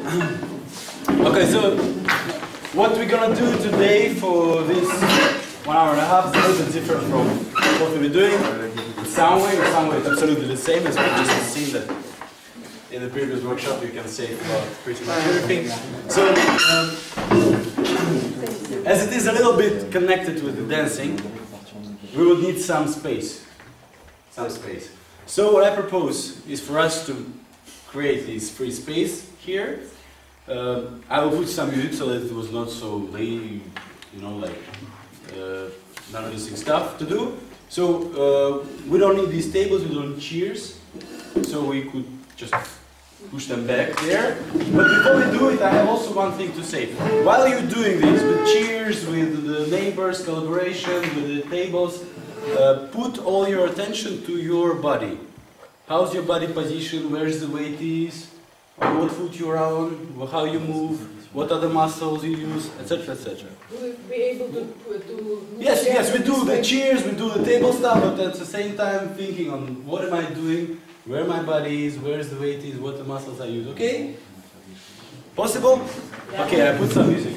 Okay, so what we're gonna do today for this 1 hour and a half is a little bit different from what we've been doing. In some way it's absolutely the same as we just seen that in the previous workshop. You can say about pretty much everything. So, as it is a little bit connected with the dancing, we will need some space. So what I propose is for us to create this free space here. I will put some music so that it was not so late, you know, like non-listening stuff to do. So we don't need these tables, we don't need chairs, so we could just push them back there. But before we do it, I have also one thing to say. While you're doing this with chairs, with the neighbors, collaboration, with the tables, put all your attention to your body. How's your body position? Where's the weight is? On what foot you're on? How you move? What are the muscles you use? Etc. etc. Will we be able to Yes, we do the chairs, we do the table stuff, but at the same time thinking on what am I doing, where my body is, where the weight is, what the muscles I use. Okay? Possible? Yeah. Okay, I put some music.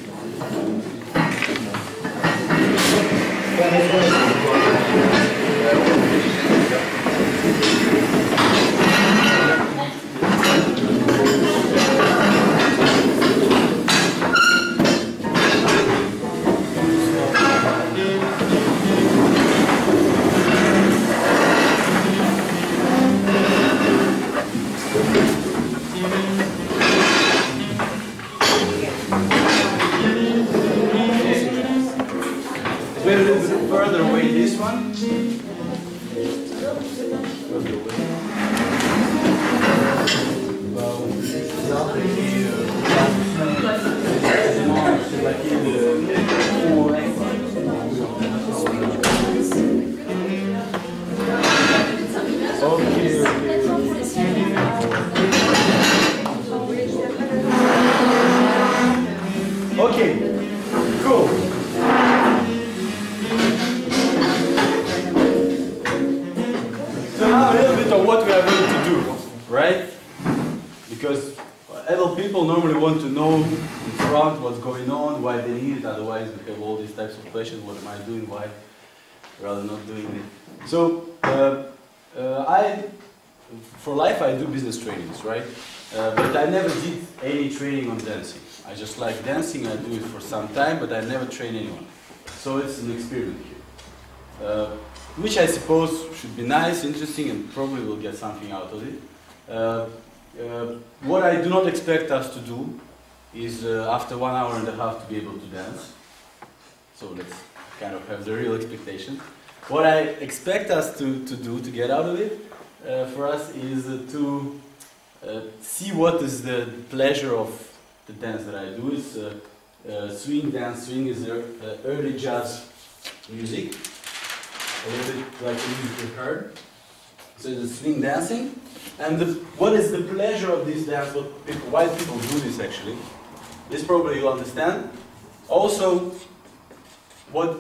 Further away this one. Okay, cool. So now a little bit of what we are going to do, right? Because adult people normally want to know in front what's going on, why they need it, otherwise we have all these types of questions, what am I doing, why, rather not doing it. So, for life I do business trainings, right? But I never did any training on dancing. I just like dancing, I do it for some time, but I never train anyone. So it's an experiment here. Which I suppose should be nice, interesting, and probably will get something out of it. What I do not expect us to do is after 1 hour and a half to be able to dance. So let's kind of have the real expectation. What I expect us to do, to get out of it, for us is to see what is the pleasure of the dance that I do. It's swing dance. Swing is early jazz music. A little bit like the music you heard. So it's swing dancing. And what is the pleasure of this dance? Why people do this actually? This probably you'll understand. Also, what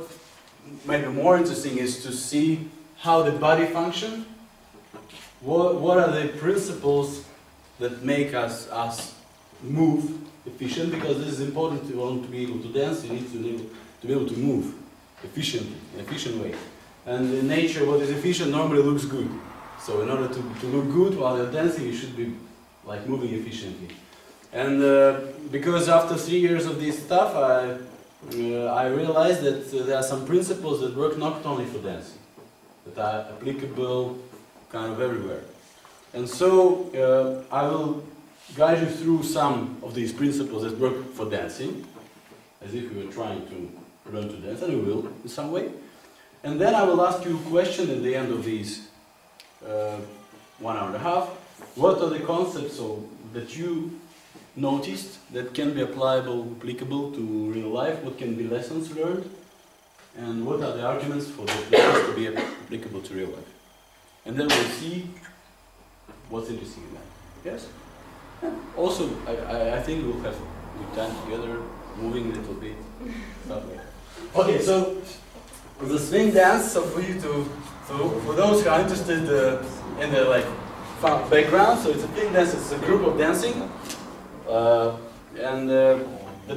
might be more interesting is to see how the body functions. What are the principles that make us move efficient? Because this is important. If you want to be able to dance, you need to be able to move efficiently, in an efficient way. And in nature, what is efficient normally looks good. So in order to look good while you're dancing, you should be like moving efficiently. And because after 3 years of this stuff, I realized that there are some principles that work not only for dancing, that are applicable kind of everywhere. And so I will guide you through some of these principles that work for dancing, as if we were trying to learn to dance, and we will in some way. And then I will ask you a question at the end of these 1 hour and a half. What are the concepts that you noticed that can be applicable to real life? What can be lessons learned? And what are the arguments for this to be applicable to real life? And then we'll see what's interesting in that. Yes? And also, I think we'll have good time together, moving a little bit. Okay, so the swing dance, so for those who are interested in the like background, so it's a swing dance, it's a group of dancing. The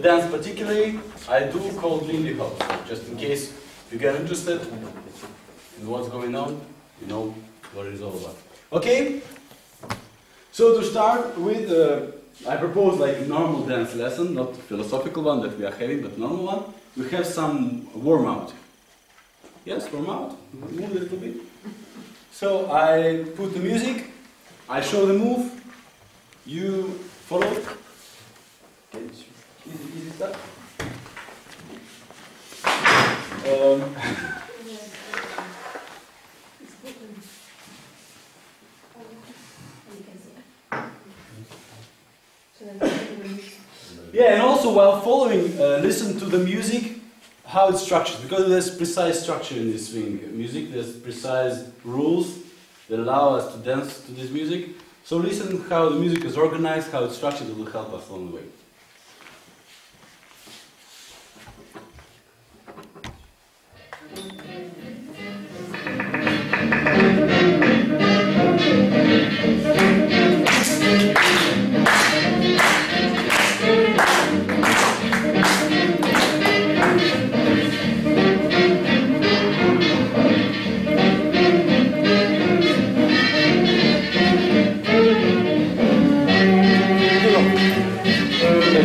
dance particularly, I do called Lindy Hop, just in case you get interested in what's going on, you know what it is all about. Okay? So to start with, I propose like a normal dance lesson, not philosophical one that we are having, but normal one. We have some warm out. Yes, warm out. Move a little bit. So I put the music, I show the move, you follow. Okay, easy stuff. Yeah, and also while following, listen to the music, how it's structured, because there's precise structure in this swing music, there's precise rules that allow us to dance to this music. So listen how the music is organized, how it's structured, it will help us along the way.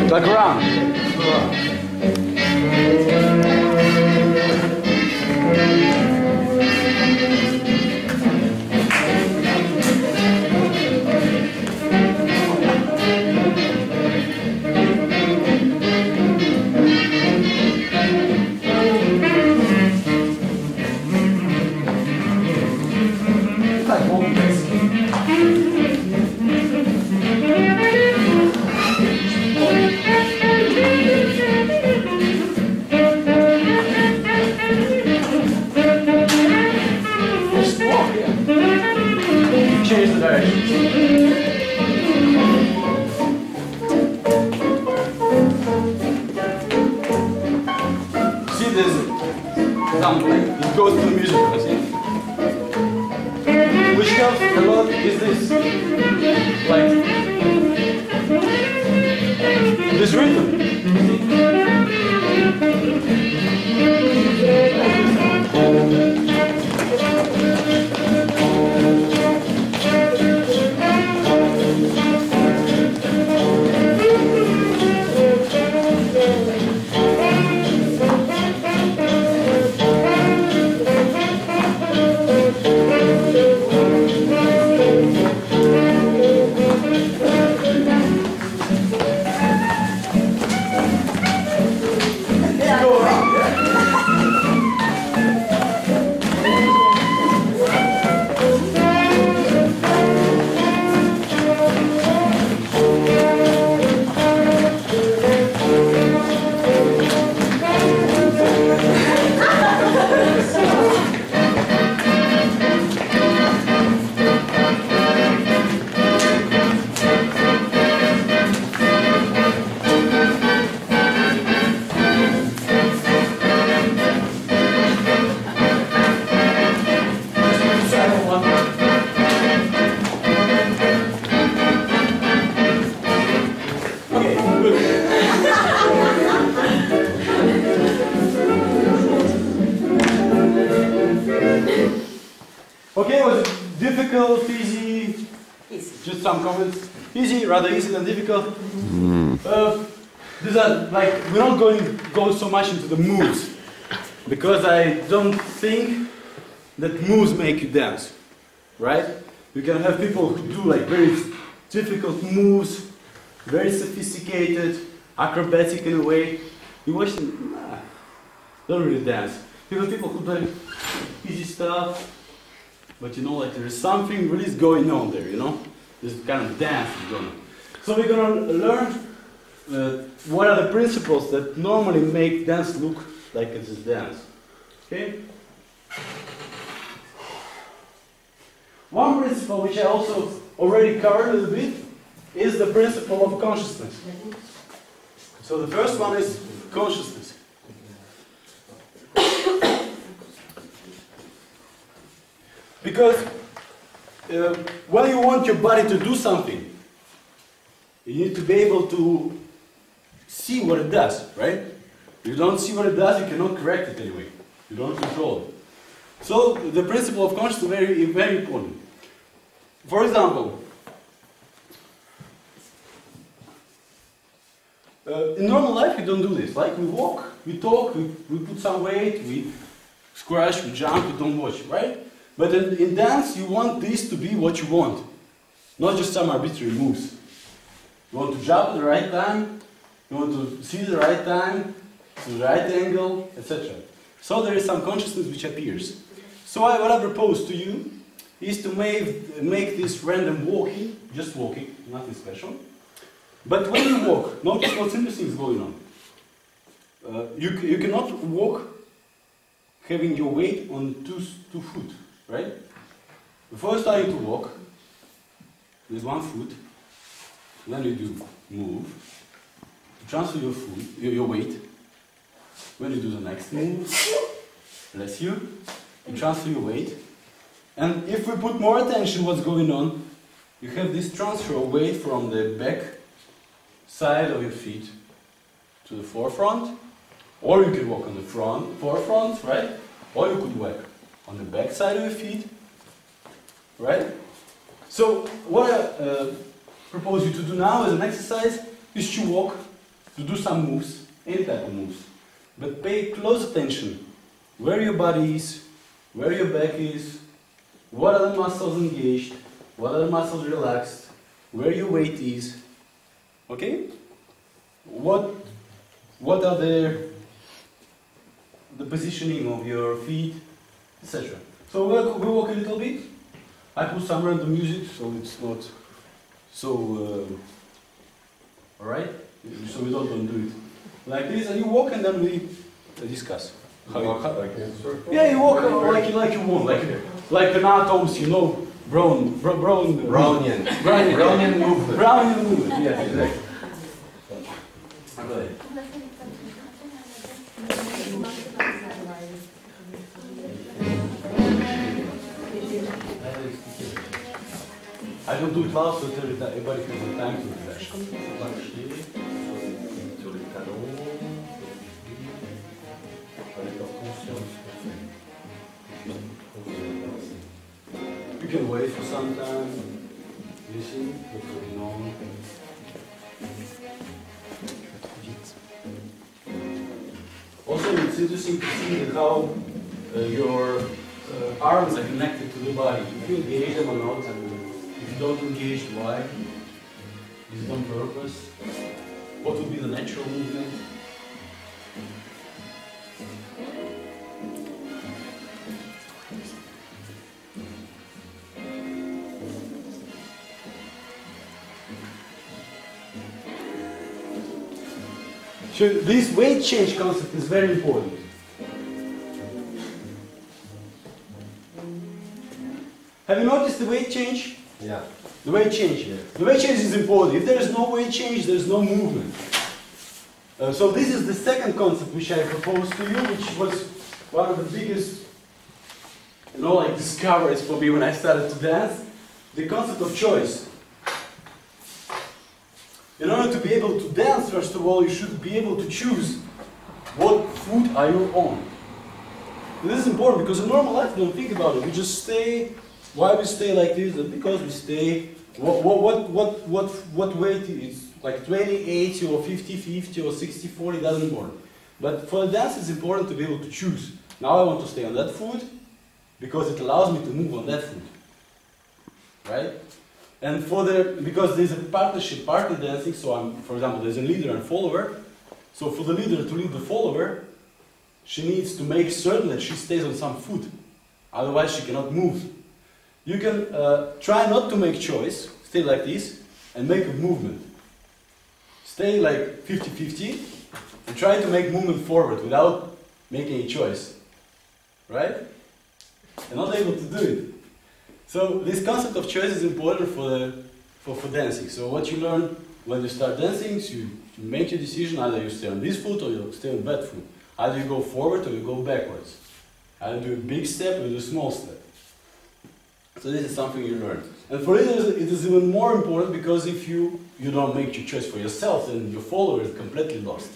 Back around. Change the direction. See this example, it goes to the music, you see? Which helps a lot is this, like this rhythm. Okay, was it difficult, easy? Just some comments. Easy, rather easy than difficult. These are like, we're not going to go so much into the moves, because I don't think that moves make you dance, right? You can have people who do like very difficult moves, very sophisticated, acrobatic in a way. You watch them, don't really dance. You have people who do easy stuff, but you know, like there is something really going on there, you know? This kind of dance is going on. So we're going to learn what are the principles that normally make dance look like it's a dance. Okay? One principle which I also already covered a little bit is the principle of consciousness. So the first one is consciousness. Because when you want your body to do something, You need to be able to see what it does, right? If you don't see what it does, you cannot correct it anyway. You don't control it. So the principle of consciousness is very, very important. For example, in normal life, we don't do this. Like we walk, we talk, we put some weight, we squash, we jump, we don't watch, right? But in dance, you want this to be what you want, not just some arbitrary moves. You want to jump at the right time, you want to see the right time, to the right angle, etc. So there is some consciousness which appears. So what I propose to you is to make this random walking, just walking, nothing special. But when you walk, notice what's interesting is going on. You cannot walk having your weight on two foot, right? Before starting to walk, there's one foot, then you do move, transfer your foot, your weight. When you do the next move, bless you, you transfer your weight. And if we put more attention what's going on, you have this transfer of weight from the back side of your feet to the forefront, or you can walk on the forefront, right? Or you could walk on the back side of your feet, right? So what I propose you to do now as an exercise is to walk, to do some moves, any type of moves. But pay close attention where your body is, where your back is, what are the muscles engaged, what are the muscles relaxed, where your weight is, okay? What are the positioning of your feet, etc. So we'll walk a little bit. I put some random music, so it's not so, alright? So we don't do it like this, and you walk and then we discuss. How you walk like in a circle? Yeah, you walk like you want, like anatoms, you know, Brownian movement. Brownian movement, yeah, exactly. Okay. I don't do it fast, so everybody has the time to refresh. You can wait for some time, listen what's going on. Also, it's interesting to see how your arms are connected to the body. If you engage them or not, and if you don't engage, why? Is it on purpose? What would be the natural movement? So this weight change concept is very important. Have you noticed the weight change? Yeah. The weight change. Yeah. The weight change is important. If there is no weight change, there is no movement. So this is the second concept which I proposed to you, which was one of the biggest, discoveries for me when I started to dance. The concept of choice. In order to be able to dance, first of all, you should be able to choose what foot are you on. And this is important because in normal life, don't think about it. We just stay. Why we stay like this? Because we stay. What weight is like 20, 80, or 50, 50, or 60, 40? Doesn't matter. But for the dance, it's important to be able to choose. Now I want to stay on that foot because it allows me to move on that foot, right? And because there's a partnership, partner dancing, so for example, there's a leader and follower. So for the leader to lead the follower, she needs to make certain that she stays on some foot. Otherwise, she cannot move. You can try not to make choice, stay like this, and make a movement. Stay like 50-50, and try to make movement forward without making a choice. Right? You're not able to do it. So this concept of choice is important for dancing. So what you learn when you start dancing is you make your decision, either you stay on this foot or you stay on that foot. Either you go forward or you go backwards. Either do a big step or you do a small step. So this is something you learn. And for leaders it is even more important because if you you don't make your choice for yourself, then your follower is completely lost.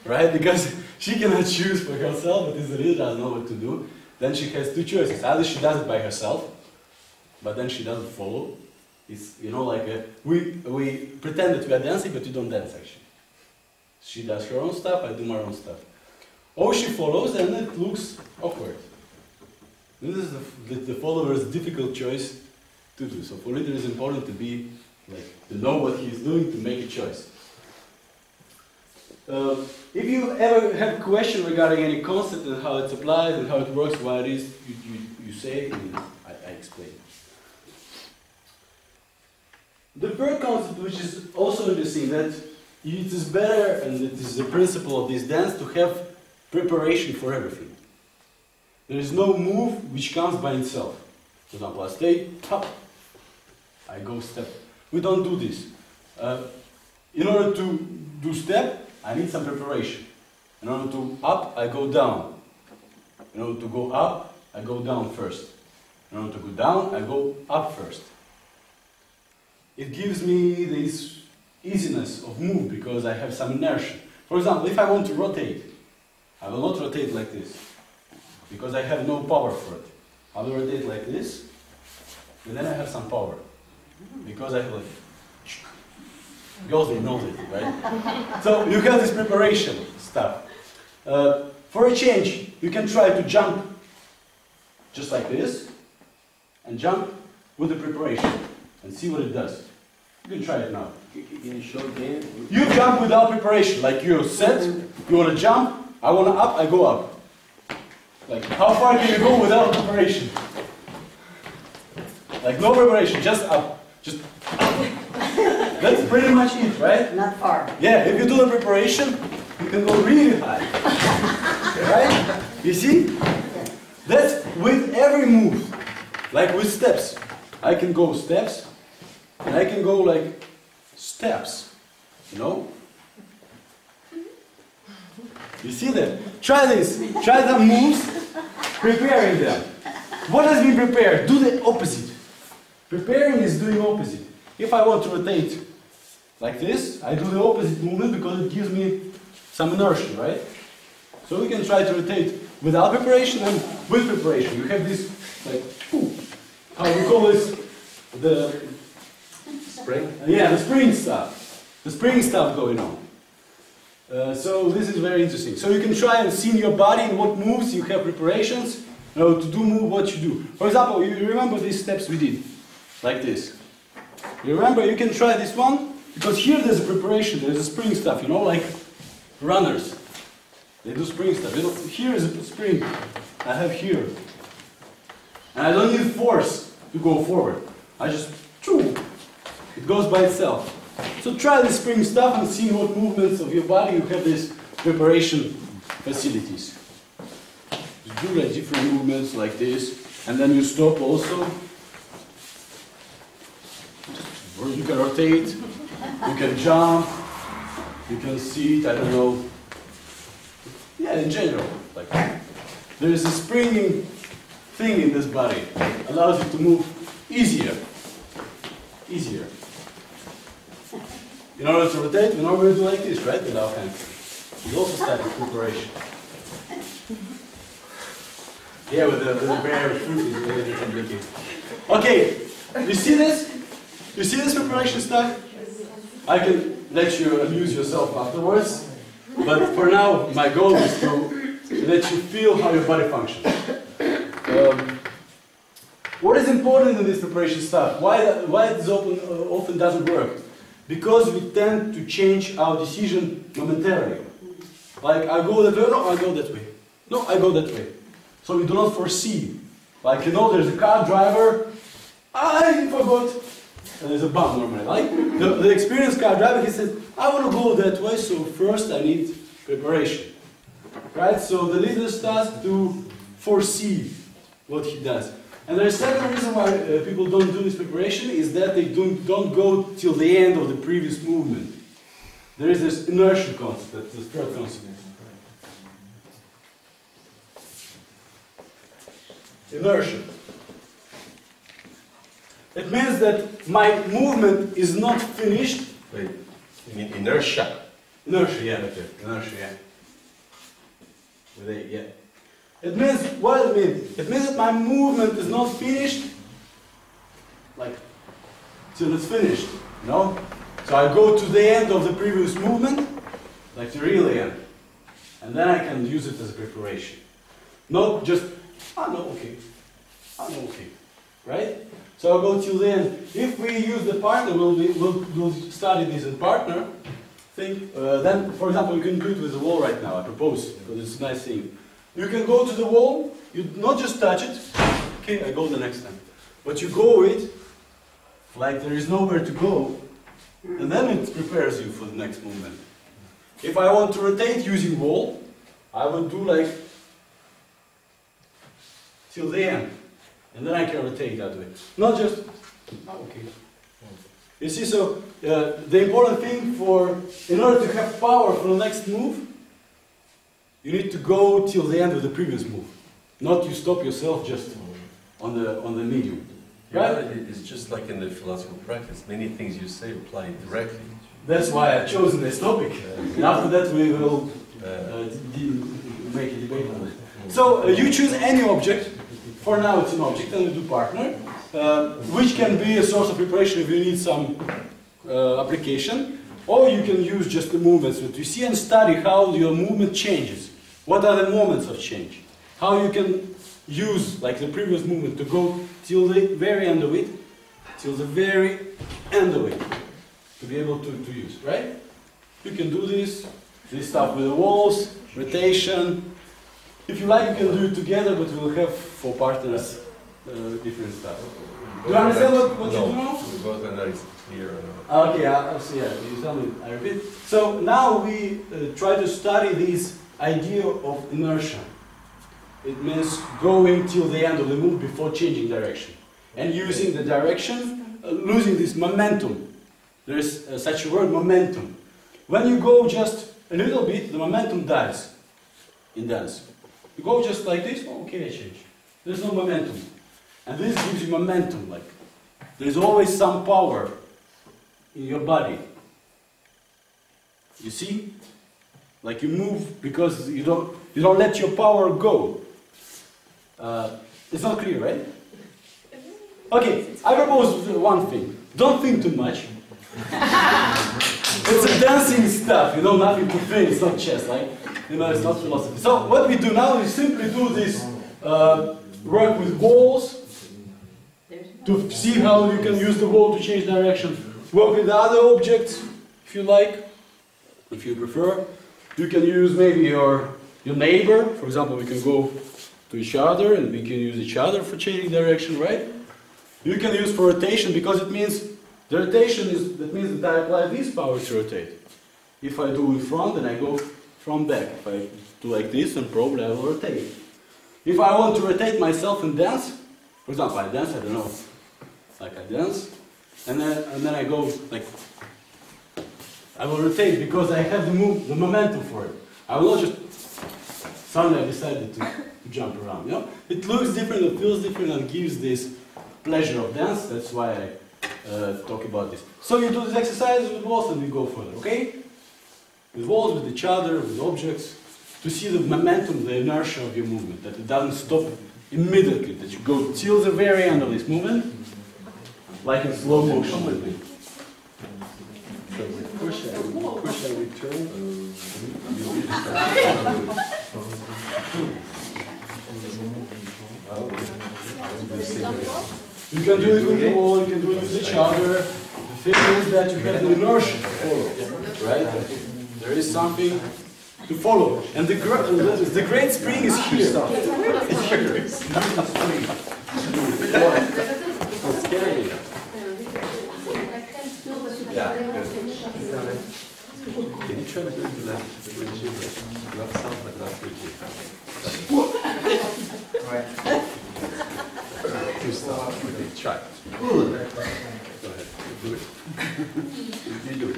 Right? Because she cannot choose for herself, but if the leader doesn't know what to do, then she has two choices. Either she does it by herself, but then she doesn't follow. It's, you know, like we pretend that we are dancing, but we don't dance actually. She does her own stuff, I do my own stuff. Or she follows, and it looks awkward. This is the follower's difficult choice to do. So for leader, it's important to be like to know what he's doing to make a choice. If you ever have a question regarding any concept and how it's applied and how it works, why it is, you say, and I explain. The third concept, which is also interesting, that it is better, and it is the principle of this dance, to have preparation for everything. There is no move which comes by itself. For example, I stay, hop, I go step. We don't do this. In order to do step, I need some preparation. In order to up, I go down. In order to go up, I go down first. In order to go down, I go up first. It gives me this easiness of move because I have some inertia. For example, if I want to rotate, I will not rotate like this because I have no power for it. I will rotate like this, and then I have some power because I have like girls, they know it, right? So you have this preparation stuff. For a change, you can try to jump just like this and jump with the preparation and see what it does. You can try it now. Can you show again? You jump without preparation, like you're set, you want to jump, I want to up, I go up. Like, how far can you go without preparation? Like, no preparation, just up. Just that's pretty much it, right? Not far. Yeah, if you do the preparation, you can go really high. Right? You see? That's with every move. Like with steps. I can go steps, and I can go like steps. You know? You see that? Try this. Try the moves, preparing them. What does mean prepare? Do the opposite. Preparing is doing opposite. If I want to rotate like this, I do the opposite movement because it gives me some inertia, right? So we can try to rotate without preparation and with preparation. You have this, like, how we call this, the Spring? Yeah, the spring stuff. The spring stuff going on. So this is very interesting. So you can try and see in your body in what moves you have preparations, you know, to do move what you do. For example, you remember these steps we did, like this. You remember, you can try this one, because here there's a preparation, there's a spring stuff, you know, like runners. They do spring stuff. You know, here is a spring I have here. And I don't need force to go forward. I just, it goes by itself. So try the spring stuff and see what movements of your body you have these preparation facilities. You do like different movements like this, and then you stop also. Or you can rotate, you can jump, you can sit, I don't know. Yeah, in general, like there is a springing thing in this body that allows you to move easier. Easier. In order to rotate, we normally do like this, right? With our hands. We also start with preparation. Yeah, with the bare fruit is really complicated. Okay, you see this? You see this preparation stuff? I can let you amuse yourself afterwards, but for now, my goal is to let you feel how your body functions. What is important in this preparation stuff? Why it often doesn't work? Because we tend to change our decision momentarily. Like, I go that way, no, I go that way. No, I go that way. So we do not foresee. Like, you know, there's a car driver, I forgot. And there's a bump normally. Like, the experienced car driver, he says, I want to go that way, so first I need preparation. Right? So the leader starts to foresee what he does. And the second reason why people don't do this preparation is that they don't go till the end of the previous movement. There is this inertia concept, that's the third concept. Inertia. It means that my movement is not finished Wait, you mean inertia? Inertia, yeah, okay. Inertia, yeah. With A, yeah. It means, what it means? It means that my movement is not finished, like, till it's finished, you know? So I go to the end of the previous movement, like the real end. And then I can use it as a preparation. Not just, no, okay. No, okay. Right? So I'll go till the end. If we use the partner, we'll study this in partner. Then, for example, you can do it with the wall right now, I propose, because it's a nice thing. You can go to the wall, you not just touch it, okay, I go the next time. But you go it, like there is nowhere to go, and then it prepares you for the next movement. If I want to rotate using wall, I would do like till the end, and then I can rotate that way. Not just, okay. You see, so the important thing in order to have power for the next move, you need to go till the end of the previous move. Not you stop yourself just on the medium. Right? It's just like in the philosophical practice. Many things you say apply directly. That's why I've chosen this topic. And after that we will make a debate on it. So you choose any object. For now it's an object, and you do partner, which can be a source of preparation if you need some application, or you can use just the movements that you see and study how your movement changes. What are the moments of change? How you can use, like the previous movement, to go till the very end of it, till the very end of it, to be able to use, right? You can do this stuff with the walls, rotation. If you like, you can do it together, but we'll have for partners different stuff. Do you understand what you do now? We both are not clear. Okay, so yeah, you tell me, I repeat. So now we try to study this idea of inertia. It means going till the end of the move before changing direction. And using the direction, losing this momentum. There is such a word, momentum. When you go just a little bit, the momentum dies in dance. You go just like this, okay, I change. There's no momentum. And this gives you momentum, like there's always some power in your body. You see? Like you move because you don't let your power go. It's not clear, right? Okay, I propose one thing. Don't think too much. It's a dancing stuff, you know, nothing to think, it's not chess, like, you know, it's not philosophy. So what we do now is simply do this work with walls to see how you can use the wall to change direction. Work with other objects, if you like, if you prefer. You can use maybe your neighbor. For example, we can go to each other and we can use each other for changing direction, right? You can use for rotation because it means the rotation that means that I apply this power to rotate. If I do in front, then I go from back. If I do like this, then probably I will rotate. If I want to rotate myself and dance, for example, I dance, I don't know, like I dance, and then I go like, I will rotate because I have the momentum for it. I will not just suddenly I decided to jump around. You know, it looks different, it feels different, and gives this pleasure of dance. That's why I talk about this. So you do these exercises with walls, and we go further. Okay? With walls, with each other, with objects, to see the momentum, the inertia of your movement, that it doesn't stop immediately, that you go till the very end of this movement, like in slow motion. So we push and return. You can do it with the wall, you can do it with each other. The thing is that you have the inertia to follow, right? There is something to follow. And the great spring is here. It's here. It's scary. Yeah, good. Can you try to do that? Not sound, but not good. Right. Two stars. Okay, try. Go ahead. Do it. You do it.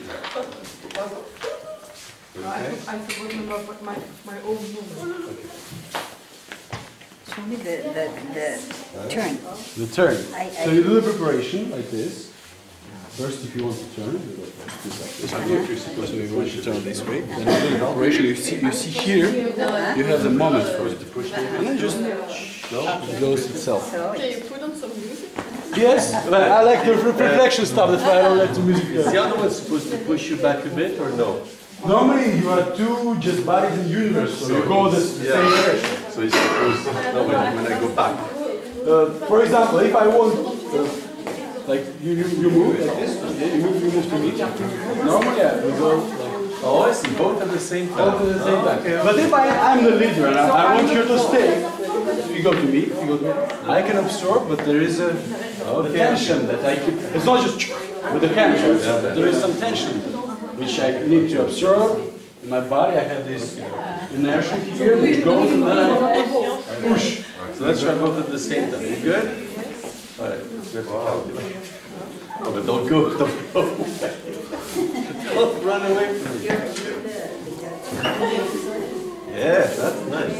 I forgot about my own movement. Okay. Show me the turn. The turn. So you do the preparation like this. First, if you want to turn it, you go first. This like this. If you're supposed to want to turn this way, then you do the operation. You see here, you have the moment for it to push, and then just it goes itself. Can you put on some music? Yes, but I like the reflection stuff. That's why I don't like the music. Is the other one supposed to push you back a bit or no? Normally, you are two just bodies in the universe, so you go the same direction. So it's supposed to, no, when I go back. For example, if I want, like you move like this, okay, you move to me. Normally, we go like. Oh, I see, both at the same time. Both at the same time. But if I'm the leader and I want you to stay, you go to me, you go to me. I can absorb, but there is a tension that I keep. It's not just with the hands. There is some tension which I need to absorb in my body. I have this inertia here which goes and then I push. So let's try both at the same time. You good? Alright, oh, but don't go. Don't run away from me. Yeah, that's nice.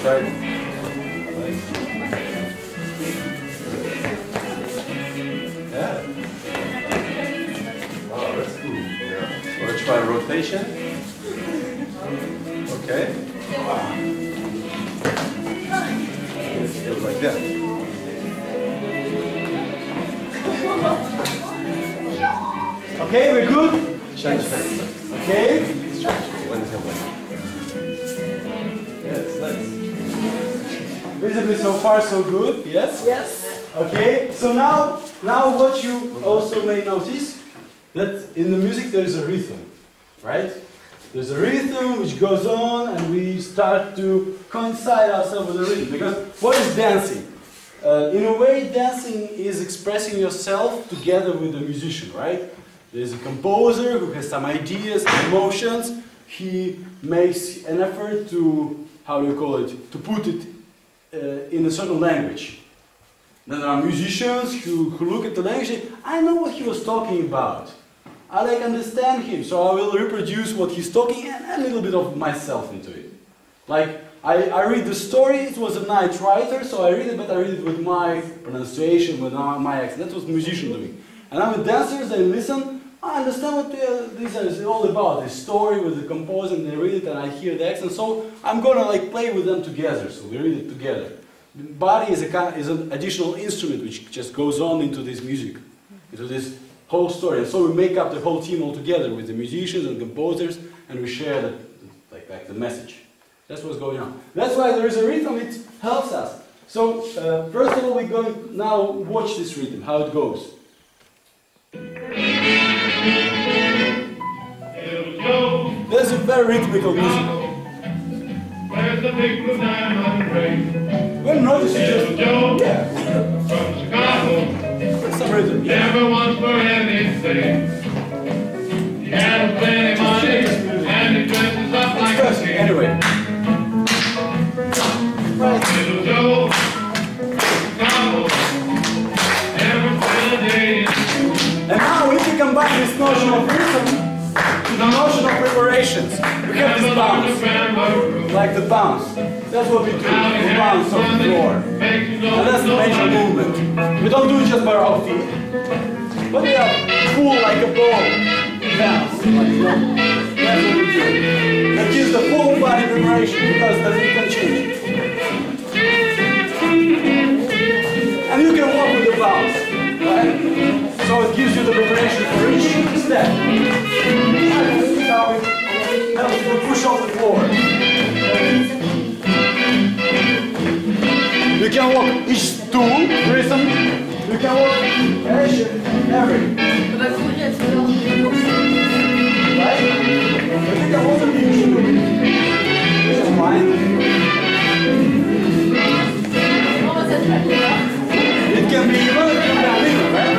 Try it. Yeah. Oh, that's cool. Yeah. Want to try rotation? Okay. Feels like that. Okay, we're good? Change hands. Okay. One hand like yes, nice. Visibly so far so good, yes? Yes. Okay, so now what you also may notice, that in the music there is a rhythm, right? There's a rhythm which goes on and we start to coincide ourselves with the rhythm. Because what is dancing? In a way, dancing is expressing yourself together with the musician, right? There's a composer who has some ideas, emotions. He makes an effort to, how do you call it, to put it in a certain language. Then there are musicians who look at the language and say, I know what he was talking about. I understand him, so I will reproduce what he's talking and a little bit of myself into it. Like, I read the story, it was a night writer, so I read it, but I read it with my pronunciation, with my accent. That's what musicians doing. And I'm with dancers, they listen, I understand what this is all about, this story with the composer, and they read it, and I hear the accent, so I'm gonna play with them together, so we read it together. The body is an additional instrument which just goes on into this music, into this whole story. And so we make up the whole team all together with the musicians and composers, and we share the message. That's what's going on. That's why there is a rhythm, it helps us. So, first of all, we're going to now watch this rhythm, how it goes. There's a very rhythmical music. Where's the big blue diamond ring? Well, notice you just... Yeah. From Chicago. Some rhythm. Never once for anything. He had plenty money and he dresses up like a king. Anyway. Little Joe, Chicago, never spent a day in school. And now if you combine this notion of rhythm to the notion of preparations, we have this bounce. Like the bounce. That's what we do. We bounce on the floor. And that's the major movement. We don't do it just by our feet. But we are full like a ball. Bounce. That's what we do. That gives the full body vibration because then you can change it. And you can walk with the bounce. Right? So it gives you the vibration for each step. And this is how it helps you to push off the floor. You can walk each stool, rhythm. You can walk every. Right? But you can also be used to it. This is fine. It can be even, it can be even, right?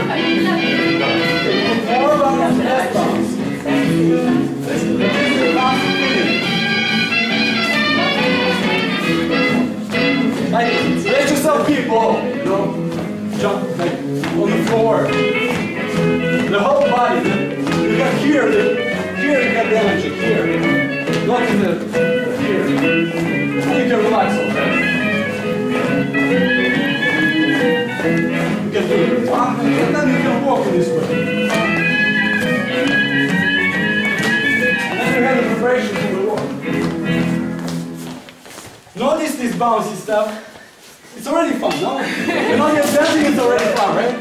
More bounce, less bounce. This is the last feeling. Like, let yourself be a ball, you know? Jump, like, on the floor. The whole body, you got here you got the energy, here. Not in the, here. And you can bouncy stuff, it's already fun, no? You're not yet dancing, it's already fun, right?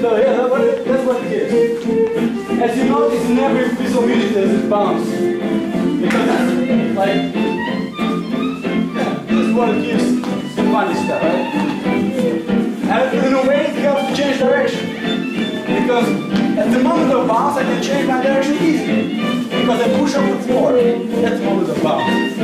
So yeah, that's what it is. As you notice, in every piece of music there's a bounce. Because it's like, yeah, this is what it gives the funny stuff, right? And in a way it helps to change direction. Because at the moment of bounce I can change my direction easily. Because I push up the floor. That's the moment of bounce.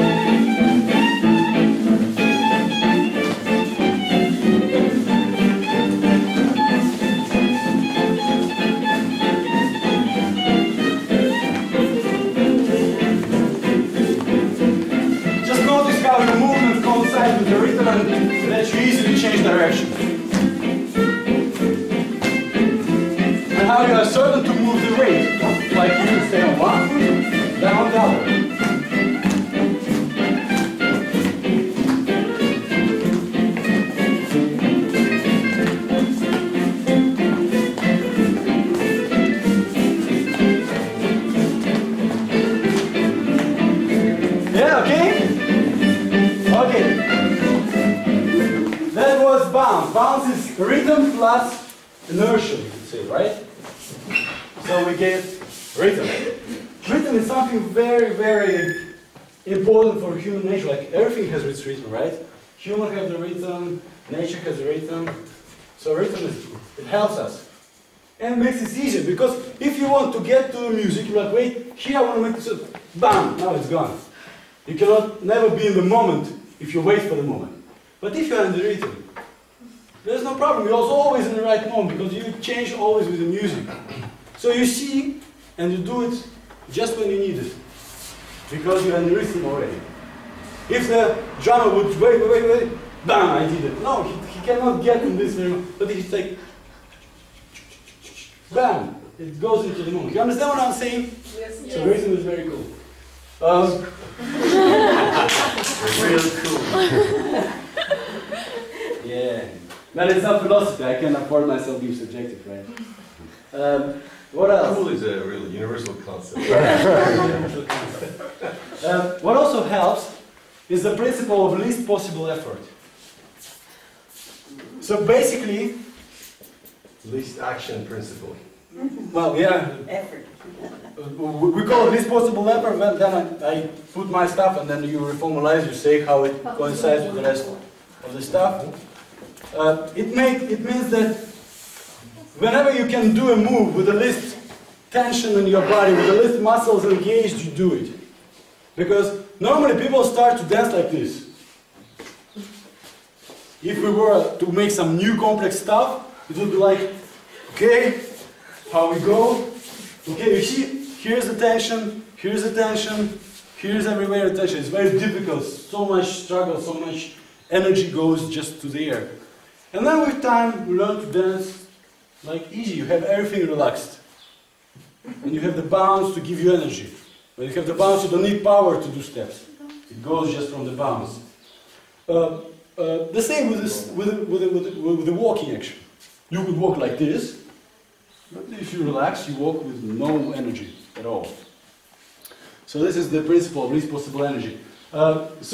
With the rhythm and let you easily change direction. And how you are certain to move the rate. Like you can stay on one foot, then on the other. Yeah, okay? Okay. That was bounce. Bounce is rhythm plus inertia, you could say, right? So we get rhythm. Rhythm is something very, very important for human nature. Like everything has its rhythm, right? Human has the rhythm, nature has the rhythm. So rhythm it helps us. And makes it easier because if you want to get to the music, you're like, wait, here I want to make this, bam, now it's gone. You cannot never be in the moment if you wait for the moment. But if you're in the rhythm, there's no problem. You're also always in the right moment because you change always with the music. So you see and you do it just when you need it. Because you're in the rhythm already. If the drummer would wait, bam, I did it. No, he cannot get in this rhythm. But if it's like, bam, it goes into the moment. You understand what I'm saying? Yes. So rhythm is very cool. Real cool. Yeah. But it's not philosophy. I can afford myself being subjective, right? What else? Cool is a real universal concept. What also helps is the principle of least possible effort. So basically, Least action principle. well, yeah. Effort. We call it least possible effort, but then I put my stuff and then you reformalize, you say how it coincides with the rest of the stuff. It means that whenever you can do a move with the least tension in your body, with the least muscles engaged, you do it. Because normally people start to dance like this. If we were to make some new complex stuff, it would be like, okay, how we go? Okay, you see, here's the tension, here's the tension, here's everywhere the tension. It's very difficult, so much struggle, so much energy goes just to the air. And then with time, you learn to dance like easy. You have everything relaxed. And you have the bounce to give you energy. When you have the bounce, you don't need power to do steps. It goes just from the bounce. The same with the walking action. You could walk like this, but if you relax, you walk with no energy at all. So this is the principle of least possible energy. Also,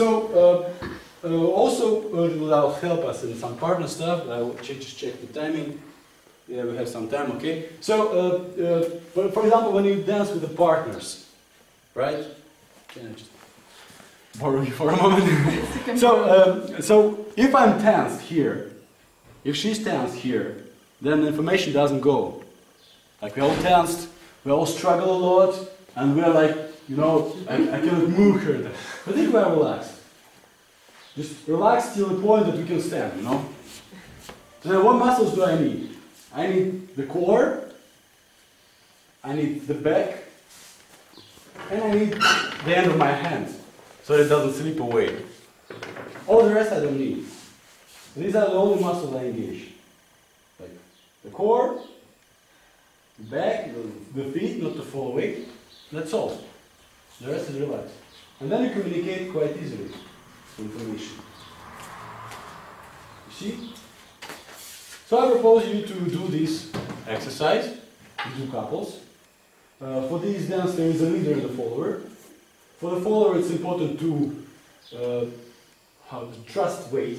it will help us in some partner stuff. I will just check the timing. Yeah, we have some time, okay? So, for example, when you dance with the partners, right? Can I just borrow you for a moment? So if I'm tensed here, if she's tensed here, then the information doesn't go. Like we're all tensed, we all struggle a lot, and we're like, you know, I cannot move her. But if we are relaxed, just relax till the point that we can stand, you know? So then what muscles do I need? I need the core, I need the back, and I need the end of my hand, so it doesn't slip away. All the rest I don't need. These are the only muscles I engage. Like the core, the back, the feet, not to fall away. That's all. The rest is relaxed. And then you communicate quite easily information. You see? So I propose you to do this exercise. You do couples. For these dance there is a leader and a follower. For the follower it's important to how to trust weight.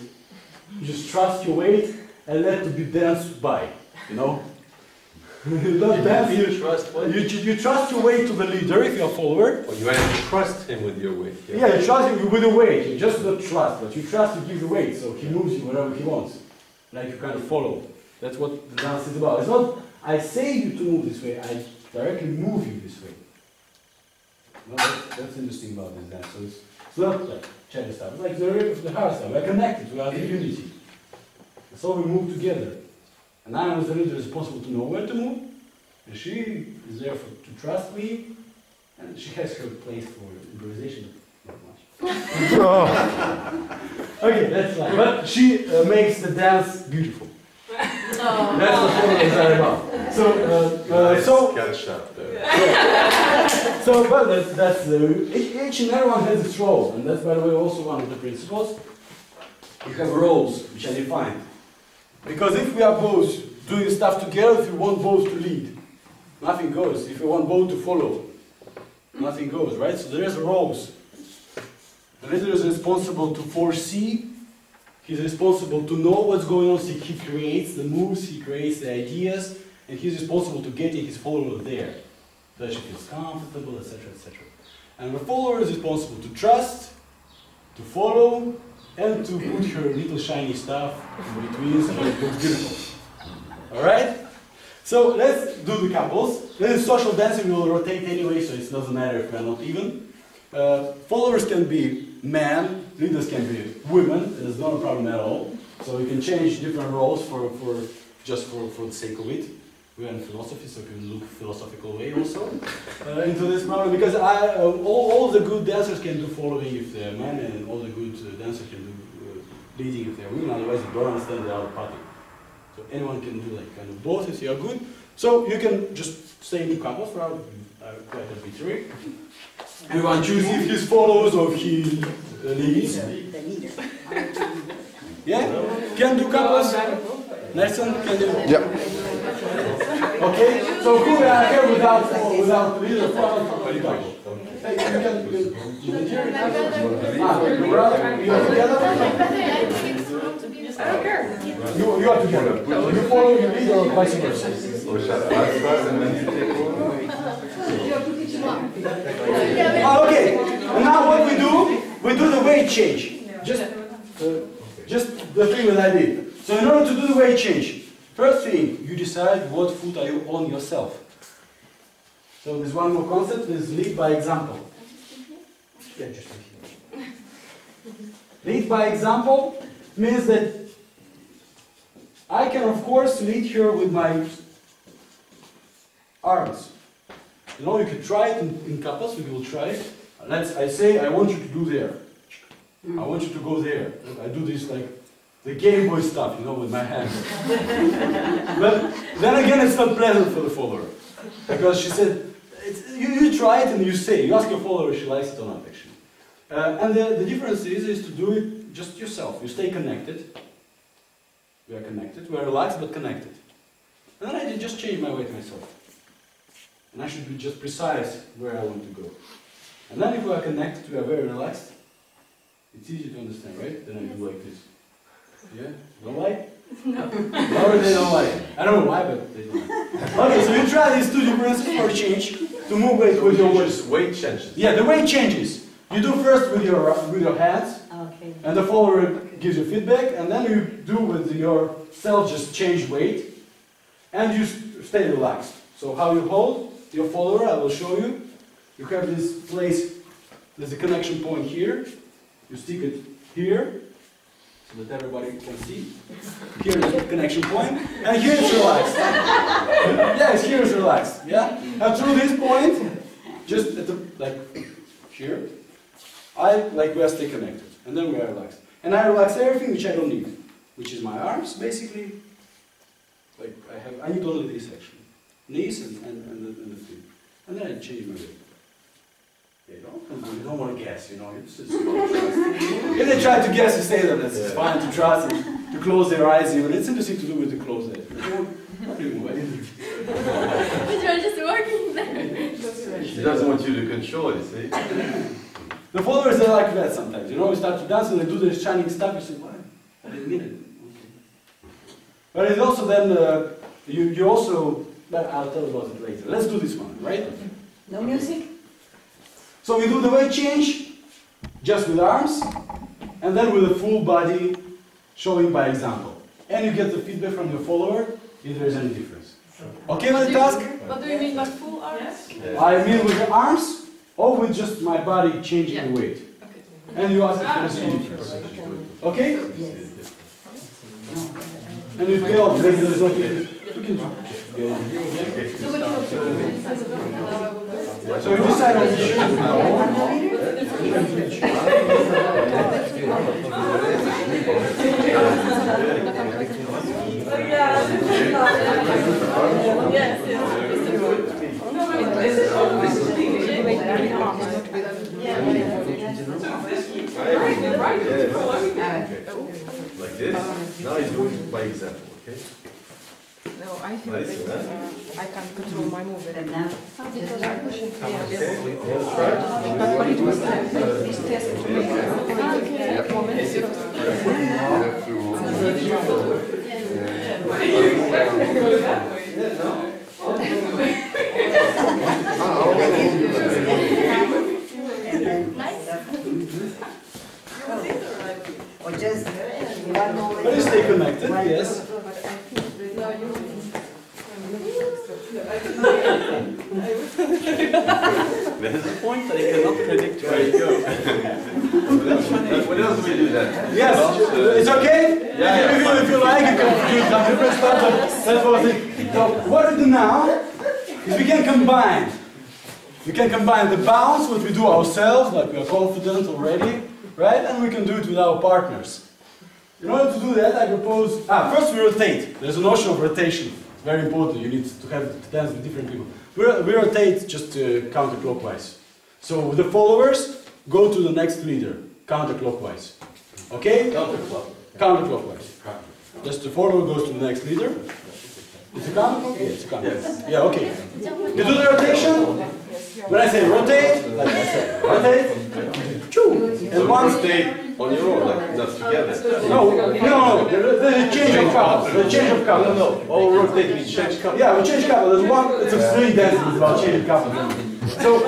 You just trust your weight and let it be danced by, you know? Not dance, you trust what? You trust your weight to the leader if you're a follower. Well, you want to trust him with your weight. Yeah, you trust him with the weight. You just not trust, but you trust to give the weight, so he moves you wherever he wants. Like you kind of follow. That's what the dance is about. It's not, I say you to move this way, I directly move you this way. No, that's interesting about this dance. So it's not like Chinese style, it's like the hard style. We're connected, we are in unity. So we move together. And I, as the leader, is responsible to know where to move, and she is there to trust me, and she has her place for improvisation. Not much. Okay, that's fine. But she makes the dance beautiful. Oh. That's what it's all about. So, Got a shot there. yeah. So, but that's each and everyone has its role, and that's, by the way, also one of the principles. You have roles which are defined. Because if we are both doing stuff together, if we want both to lead, nothing goes. If we want both to follow, nothing goes, right? So there is roles. The leader is responsible to foresee. He's responsible to know what's going on. So he creates the moves, he creates the ideas, and he's responsible to getting his follower there. So that she feels comfortable, etc., etc. And the follower is responsible to trust, to follow, and to put her little shiny stuff in between so it looks beautiful. Alright? So let's do the couples. Then in social dancing we will rotate anyway, so it doesn't matter if we are not even. Followers can be men, leaders can be women, there's not a problem at all. So we can change different roles just for the sake of it. We are in philosophy, so we can look philosophical way also into this problem, because all the good dancers can do following if they're men, and all the good dancers can do leading if they're women, otherwise you don't understand the other party. So anyone can do like kind of both if you are good. So you can just stay in couples for quite arbitrary. Everyone choose if he follows or he leads. Yeah? Can do couples? Nelson, can do? Yeah. Okay, so who are here without leader? Hey, you are together? I don't care. You are together. You follow your leader or vice versa? Okay, and now what we do the weight change. Just the thing that I did. So in order to do the weight change, first thing, you decide what foot are you on yourself. So there's one more concept, is lead by example. Yeah, just here. Lead by example means that I can, of course, lead her with my arms. You know, you can try it in couples, we will try it. I say, I want you to do there. I want you to go there. I do this like the Game Boy stuff, you know, with my hands. But then again, it's not pleasant for the follower. Because she said, you try it and you say, you ask your follower if she likes it or not, actually. And the difference is to do it just yourself. You stay connected. We are connected. We are relaxed but connected. And then I just change my weight myself. And I should be just precise where I want to go. And then if we are connected, we are very relaxed. It's easy to understand, right? Then I do like this. Yeah? Don't like? No. Or they don't like. I don't know why, but they don't like. Okay, so you try these two differences for a change to move weight with your weight changes. Yeah, the weight changes. You do first with your hands, Okay. and the follower gives you feedback, and then you do with yourself just change weight, and you stay relaxed. So how you hold your follower, I will show you. You have this place, there's a connection point here. You stick it here, so that everybody can see. Here is the connection point, and here it's relaxed. Yes, here is relaxed. Yeah? And through this point, just at the, like here, we are still connected, and then we are relaxed. And I relax everything which I don't need, which is my arms, basically. Like I need only this actually, knees and the feet, and then I change my weight. Yeah, you don't want to guess, you know. It's if they try to guess, you say that it's fine to trust it, to close their eyes even. It's interesting to do with the closed eyes. It's just working there. She doesn't want you to control it, see? The followers are like that sometimes. You know, you start to dance and they do this shining stuff. You say, "What? I didn't mean it." Okay. But it's also then you also. But I'll tell you about it later. Let's do this one, right? No music? So we do the weight change just with arms, and then with a full body showing by example. And you get the feedback from your follower if there is any difference. Okay with the task? What do you mean by full arms? I mean with the arms, or with just my body changing the weight. Okay. And you ask if there is any difference. Okay? And you fail, there is no difference. So you decide on the shoes now. Like this. Now he's doing by example, okay? No, I feel Nice, that I can control my movement. And now? Because I'm pushing Okay, yes. let's try. But it was this test to make Or just one moment. But you stay connected, yes. There's a point that you cannot predict where you go. What else do we do then? Yes, it's okay? Yeah. If you like, you can do some different stuff, but that's what it. So what we do now is we can combine. We can combine the bounce, what we do ourselves, like we are confident already, right? And we can do it with our partners. In order to do that, I propose, first we rotate. There's a notion of rotation. It's very important. You need to have to dance with different people. We rotate just counterclockwise. So the followers go to the next leader, counterclockwise. Okay? Counterclockwise. Just the follower goes to the next leader. It's a counterclockwise? Yeah, it's a counterclockwise. Yeah, okay. You do the rotation. When I say rotate, like I said, rotate. Choo. And once stay on your own, like not together. no, there's a change of couple. There's a change of couple. No. All rotate, we change couple. Yeah, we change couple. There's one. It's a free dance. It's about changing couple. So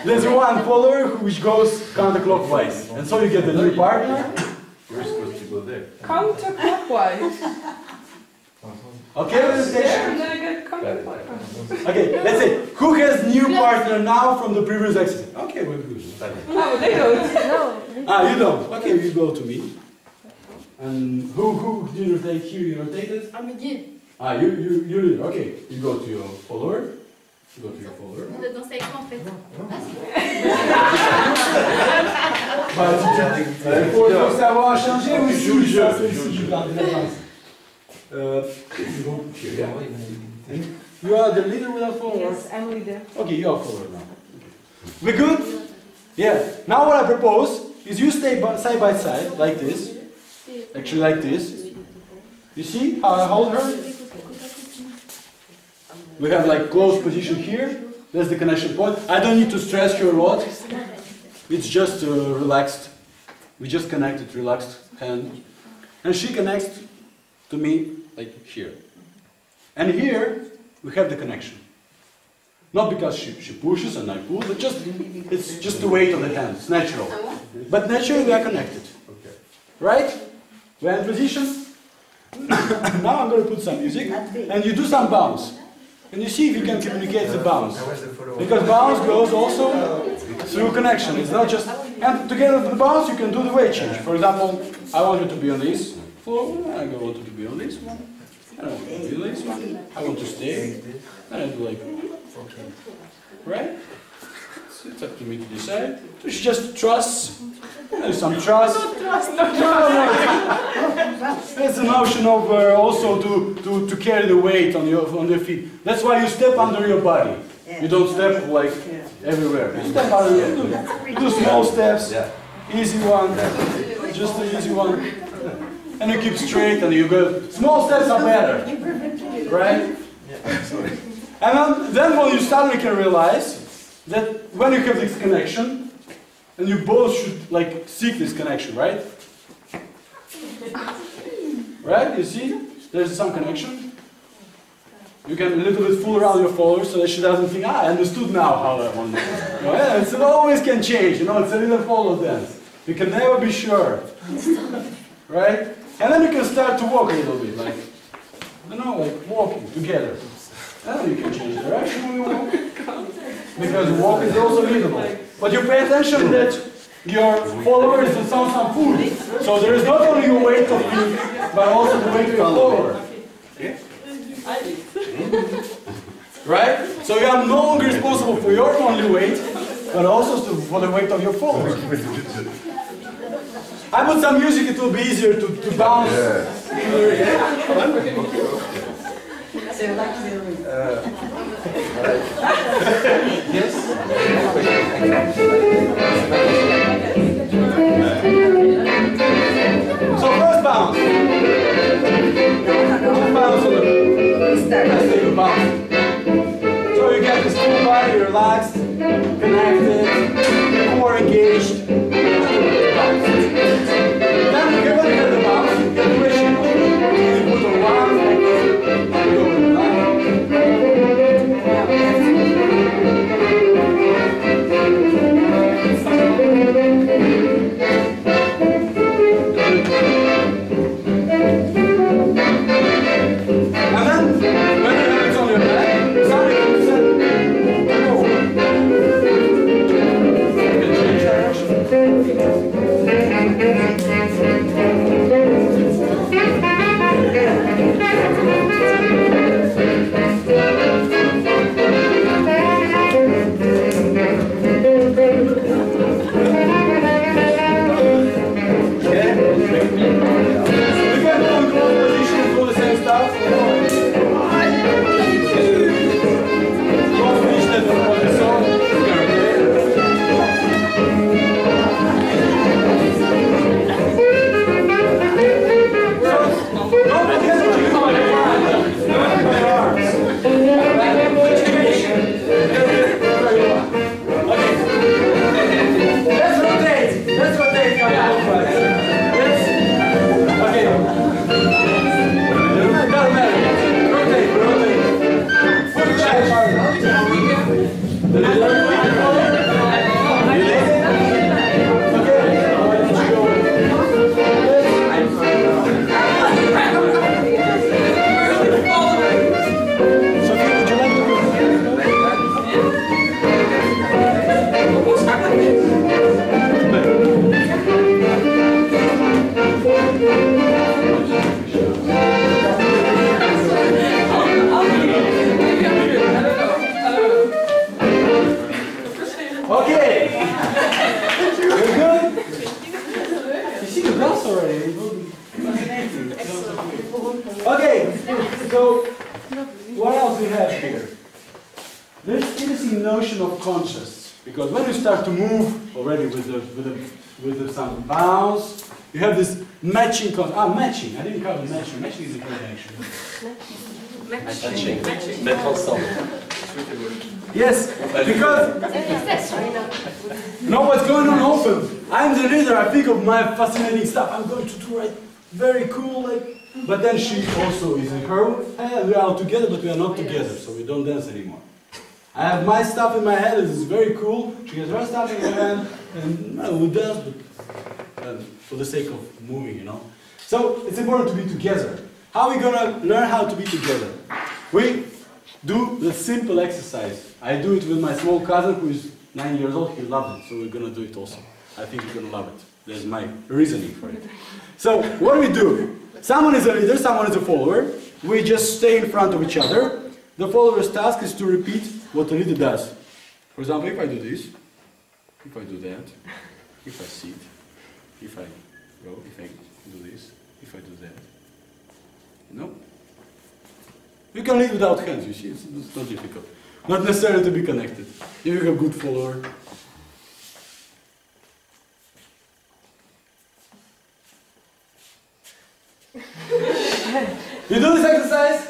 there's one follower which goes counterclockwise, and so you get the new partner. We're supposed to go there. counterclockwise. Okay, with the station? And then I get counterclockwise. Okay, let's say who has new partner now from the previous accident. Okay, we're good. No, they don't. No. You don't. Okay, you go to me. And who did you rotate here? You rotated? I'm again. You did. Okay, you go to your follower. You go to your follower. Vous êtes dans ça avec moi en fait. Pour savoir changer aussi, ça c'est aussi du plan de l'avance. You are the leader without follower? Yes, I'm leader. Okay, you are follower now. We good? Yeah. Now what I propose is you stay side by side, like this. Actually like this. You see how I hold her? We have like close position here. That's the connection point. I don't need to stress her a lot. It's just relaxed. We just connected, relaxed hand. And she connects to me like here. And here we have the connection. Not because she pushes and I pull, but it's just the weight of the hand. It's natural. But naturally we are connected. Okay. Right? We are in position. Now I'm going to put some music. And you do some bounce. And you see if you can communicate the bounce. Because bounce goes also through connection. It's not just... And together with the bounce you can do the weight change. For example, I want you to be on this floor. I want you to be on this one. I don't want to be on this one. I want to stay. And I do like... Right? It's up to me to decide. So she just trusts. There's some trust. No. It's a notion of also to carry the weight on your feet. That's why you step under your body. You don't step like everywhere. You step under your do small steps. Easy one. Just an easy one. And you keep straight and you go. Small steps are better. Right? And then when you suddenly can realize that when you have this connection, and you both should like seek this connection, right? Right? You see? There's some connection. You can a little bit fool around your follower so that she doesn't think, I understood now how I want to do it. Right? It always can change, you know, it's a little follow dance. You can never be sure. Right? And then you can start to walk a little bit, like, you know, like walking together. And then you can change the direction when you walk. Because walk is also reasonable. But you pay attention that your follower is on some food. So there is not only your weight of you, but also the weight of your follower. Right? So you are no longer responsible for your only weight, but also for the weight of your follower. I put some music, it will be easier to bounce. Yes? So first bounce. Bounce on the bounce. So you get this full body relaxed, connected, more engaged. Then you get the bounce, you get the ratio. You put a one, you go with nine. Matching, matching. I didn't call it matching. Matching is a good action. Matching. Mettre ensemble. Yes, because know what's going on often. I'm the leader. I think of my fascinating stuff. I'm going to do it very cool, like. But then she also is in her head. We are all together, but we are not together, so we don't dance anymore. I have my stuff in my head. This is very cool. She has her stuff in her hand, and we dance, but for the sake of moving, you know. So it's important to be together. How are we gonna learn how to be together? We do the simple exercise. I do it with my small cousin who is 9 years old. He loves it, so we're gonna do it also. I think you're gonna love it. There's my reasoning for it. So what do we do? Someone is a leader, someone is a follower. We just stay in front of each other. The follower's task is to repeat what the leader does. For example, if I do this, if I do that, if I sit, if I go, if I do this, if I do that. No? You can lead without hands, you see, it's not difficult. Not necessarily to be connected. If you're a good follower. You do this exercise?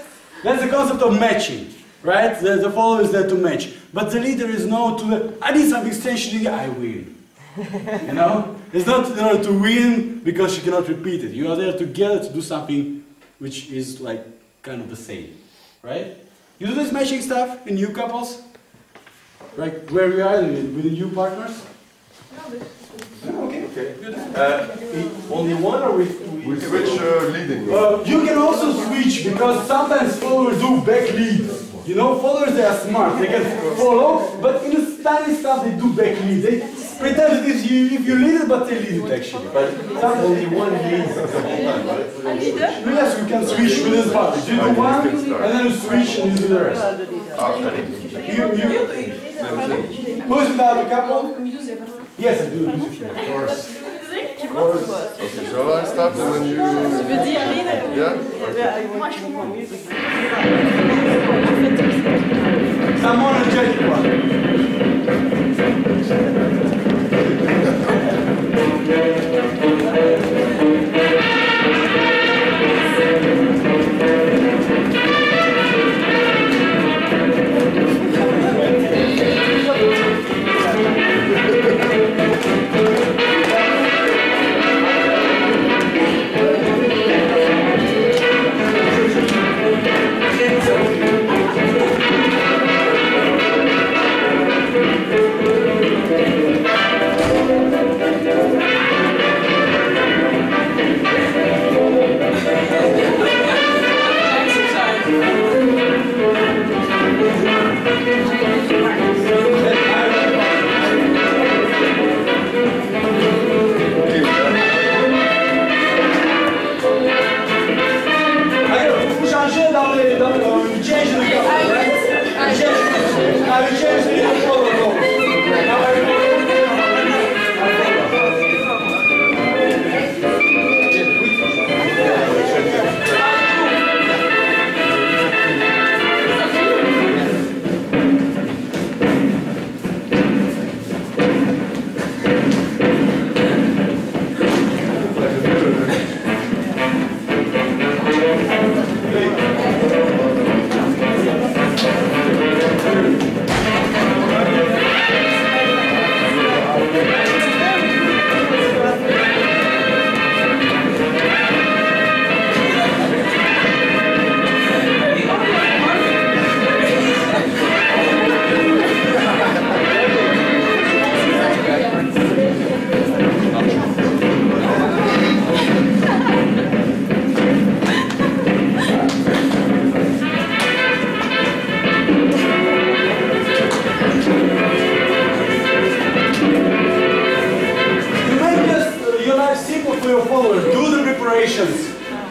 That's the concept of matching, right? The follower is there to match. But the leader is known to, I did something essentially, I win. You know? It's not in order to win because you cannot repeat it. You are there together to do something which is like kind of the same. Right? You do this matching stuff in new couples? Like where we are with the new partners? Okay. Good. Only one or we switch leading? You can also switch because sometimes followers do back lead. You know, followers, they are smart. They can follow, but in the tiny stuff they do back lead. They pretend that if you lead it, but they lead it actually. But only one leads the whole time, right? yes, we can switch with this part. You do one, and then you switch and you do the rest. Who's without the couple? Yes, I do. Of course. Okay, shall I start and then you... Yeah? Some more energetic one.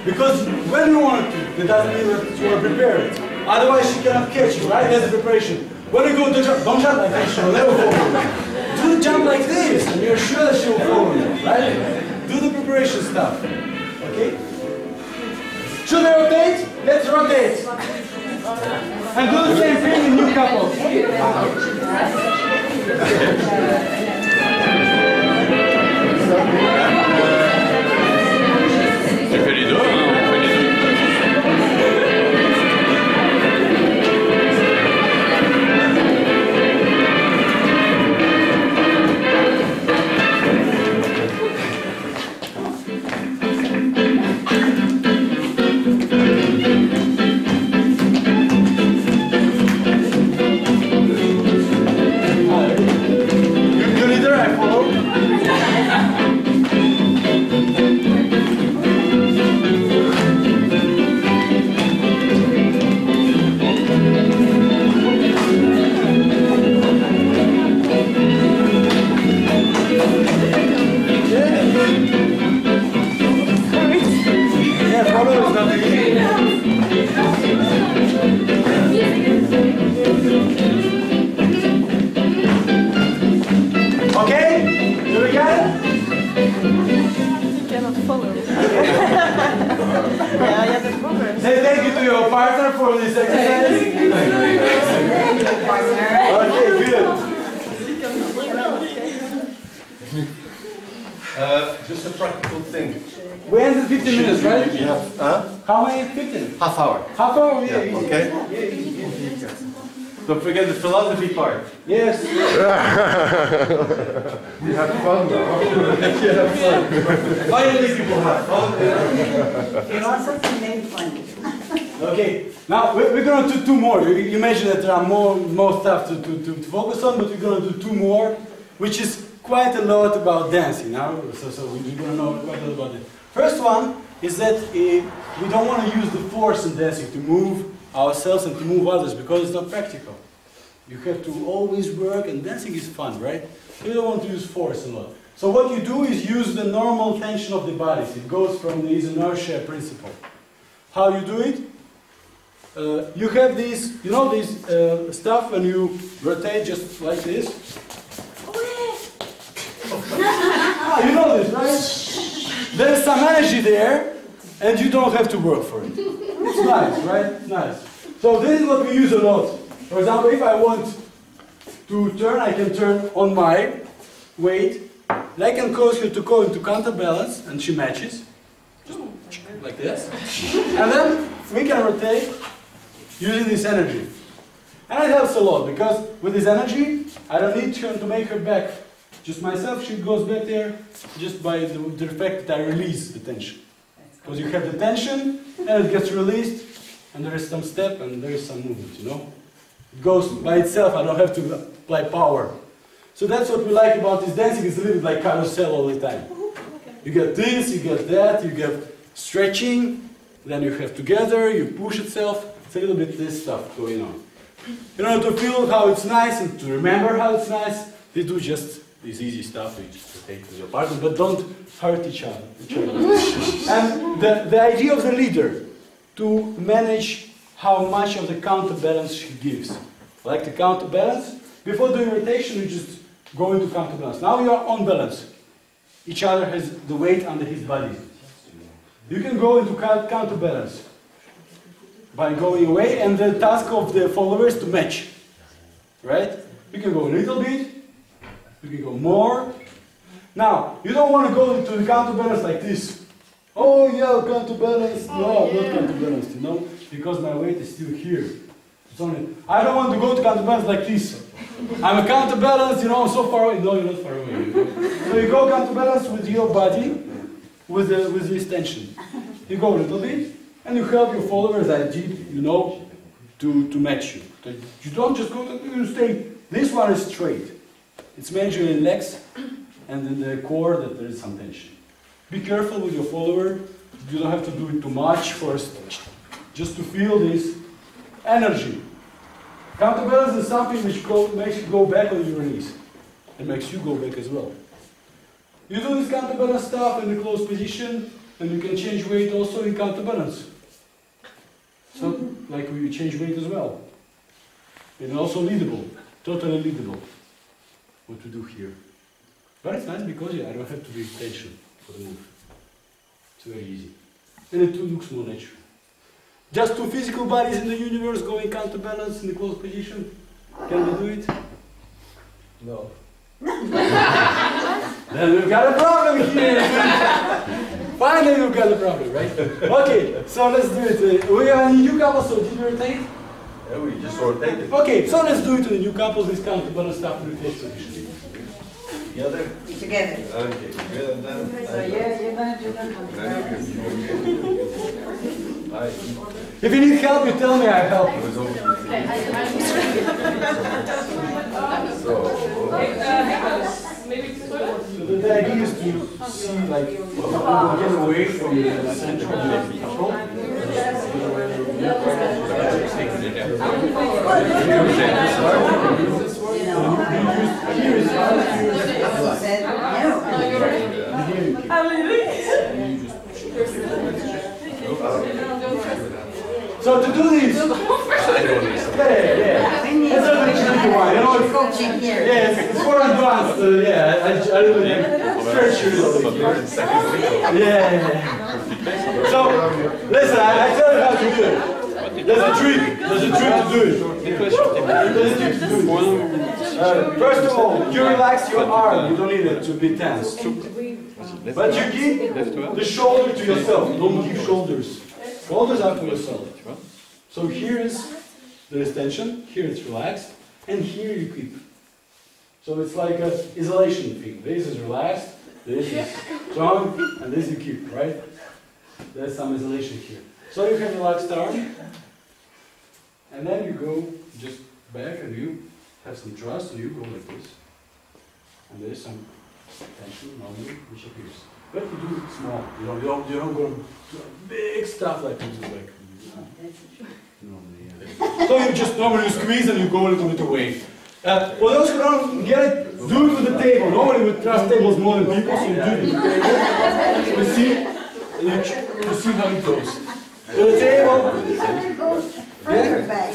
Because when you want to, it doesn't mean that you want to prepare it. Otherwise she cannot catch you, right? That's the preparation. When you go to jump, don't jump like this, she'll never follow you. Do the jump like this, and you're sure that she will follow you, right? Do the preparation stuff, okay? Should I rotate? Let's rotate. And do the same thing in new couples. Tu fais les deux, hein, on fait les deux. You leader, I follow. Yeah, follow is not easy. Okay? Do we get it? You cannot follow. Say thank you to your partner for this exercise. Okay, good. Just a practical thing. We ended 15 minutes, right? We have, How many? 15? half hour. Half hour? Yeah, easy. Okay. Yeah, easy. Don't forget the philosophy part. Yes. You have fun now. You have fun. Finally, people have fun. Philosophy made fun. Okay, now we're going to do two more. You mentioned that there are more stuff to focus on, but we're going to do two more, which is quite a lot about dancing. Now, so we're going to know quite a lot about it. First one is that we don't want to use the force in dancing to move ourselves and to move others because it's not practical. You have to always work, and dancing is fun, right? You don't want to use force a lot. So what you do is use the normal tension of the bodies. It goes from this inertia principle. How you do it? You have these, you know, this stuff when you rotate just like this. You know this, right? There's some energy there, and you don't have to work for it. It's nice, right? It's nice. So this is what we use a lot. For example, if I want to turn, I can turn on my weight, and I can cause her to go into counterbalance, and she matches, just like this. And then we can rotate using this energy. And it helps a lot, because with this energy, I don't need to make her back. Just myself, she goes back there, just by the fact that I release the tension. Because you have the tension, and it gets released, and there is some step, and there is some movement, you know? It goes by itself, I don't have to apply power. So that's what we like about this dancing, it's a little bit like carousel all the time. You get this, you get that, you get stretching, then you have together, you push itself, it's a little bit this stuff going on. In order to feel how it's nice and to remember how it's nice, we do just this easy stuff, you just rotate with your partner, but don't hurt each other. And the idea of the leader, to manage how much of the counterbalance she gives. Like the counterbalance, before doing rotation, you just go into counterbalance. Now you are on balance. Each other has the weight under his body. You can go into counterbalance by going away, and the task of the follower is to match. Right? You can go a little bit, you can go more. Now, you don't want to go into the counterbalance like this. Oh yeah, counterbalance. No, not counterbalanced, you know, because my weight is still here. It's only, I don't want to go to counterbalance like this. I'm a counterbalance, you know, I'm so far away. No, you're not far away. You know? So you go counterbalance with your body, with this tension. You go a little bit, and you help your followers, I did, you know, to match you. You don't just go, you stay. This one is straight. It's mainly in legs and in the core that there is some tension. Be careful with your follower. You don't have to do it too much first, just to feel this energy. Counterbalance is something which makes you go back on your knees. It makes you go back as well. You do this counterbalance stuff in the closed position, and you can change weight also in counterbalance. So, like we change weight as well. And also leadable, totally leadable. What we do here. But it's nice because I don't have to be tension for the move. It's very easy. And it looks more natural. Just two physical bodies in the universe going counterbalance in the closed position. Can we do it? No. Then we've got a problem here. Finally we've got a problem, right? Okay, so let's do it. We have a new couple, so did you rotate? Yeah, we just rotated. Okay, so let's do it to the new couple, this counterbalance stuff in the closed position. Together? Together. Okay, together then. So you're going to do that. If you need help, you tell me, I help. So, the idea is to see, like, get away from the center of the couple. So to do this, yeah. That's a bit tricky one, you know. Coaching here. Yeah, it's more advanced. Yeah, I really stretch you a little bit. Yeah. So listen, I tell you how to do it. There's a trick. There's a trick to do it. First of all, you relax your arm. You don't need it to be tense. But you give the shoulder to yourself. Don't give shoulders. Shoulders are to yourself. So here is there is tension, here it's relaxed, and here you keep. So it's like an isolation thing. This is relaxed, this is strong, and this you keep, right? There's some isolation here. So you have relaxed arm, and then you go just back and you have some trust, so you go like this. And there's some tension normally which appears. But you do it small. You don't go to big stuff like you do like normally. Yeah. So you just normally squeeze and you go a little bit away. For those who don't get it, do it with the table. Normally we trust tables more than people, so you do it with the table. You see how it goes. With the table. Further back.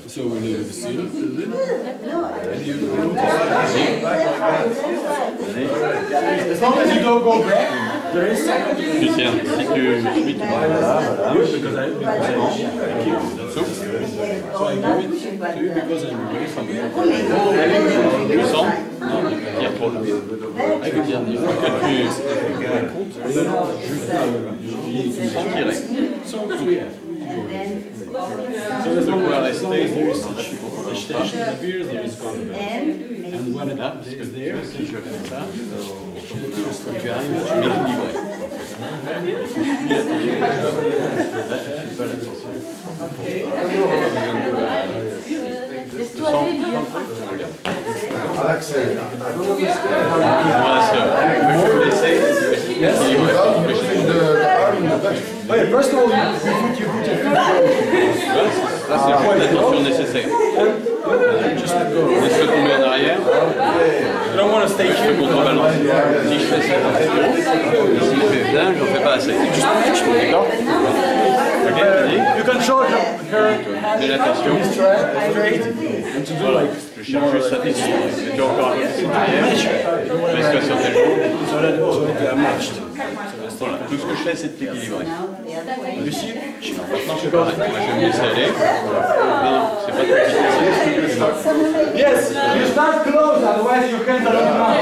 So we leave the seal. As long as you don't go back, there is some. Lucien, si tu suis, tu vas là, Because I keep so I do it because I'm away from it. tu sens? Non, il y a trop là. I could hear you. So yeah. So there's no where I stay, there is tension appears, there is contact. And when it is there, si je fais ça, tu arrives à m'équilibrer. Alexey. Yes? The arm in the back. Oh yeah, first of all, you put your feet Là, c'est juste l'attention nécessaire. just let go. Laisse-le tomber en arrière. You don't want to stay Je here. contrebalance. Si je fais cette attention, si je fais bien, j'en fais pas assez. D'accord? Ok, vas-y. You can show her Mets l'attention. straight and to do like Je cherche juste cet équilibre. Je fais encore un peu en arrière. Mets-toi sur tes genoux. so that they are matched. Voilà. Tout ce que je fais, c'est de t'équilibrer. Now the other way. You see? Maintenant, je fais pareil. Moi, je vais me laisser aller. Non, c'est pas compliqué. Yes, you start close, otherwise your hands are on the mouth.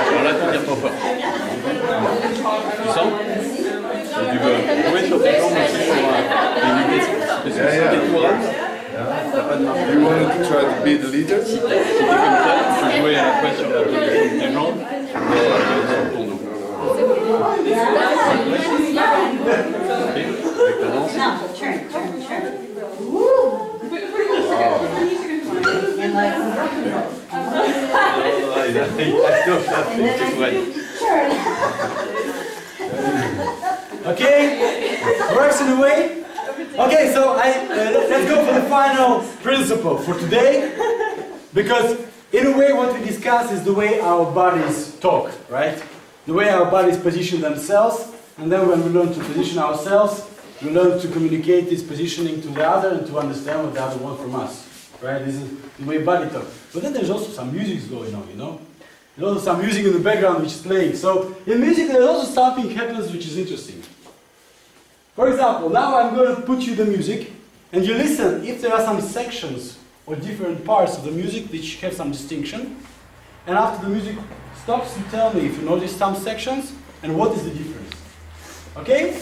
Alors là, tu tires trop fort. Tu sens? Tu veux jouer sur tes jambes aussi pour éviter de se tes couronnes. T'as pas de marque. You wanted to try to be the leader? Si t'es comme ça, tu peux jouer à la fois sur la position de tes jambes et sur ton dos. Ok, avec ta danse. Now, turn. Woo! And like, turn. Okay, works in a way. Okay, so let's go for the final principle for today, because in a way what we discuss is the way our bodies talk, right? The way our bodies position themselves, and then when we learn to position ourselves, we learn to communicate this positioning to the other and to understand what the other wants from us, right? This is the way body talk. But then there's also some music going on, you know? There's also some music in the background which is playing. So in music there's also something happens which is interesting. For example, now I'm going to put you the music, and you listen if there are some sections or different parts of the music which have some distinction. And after the music stops, you tell me if you notice some sections and what is the difference. Okay?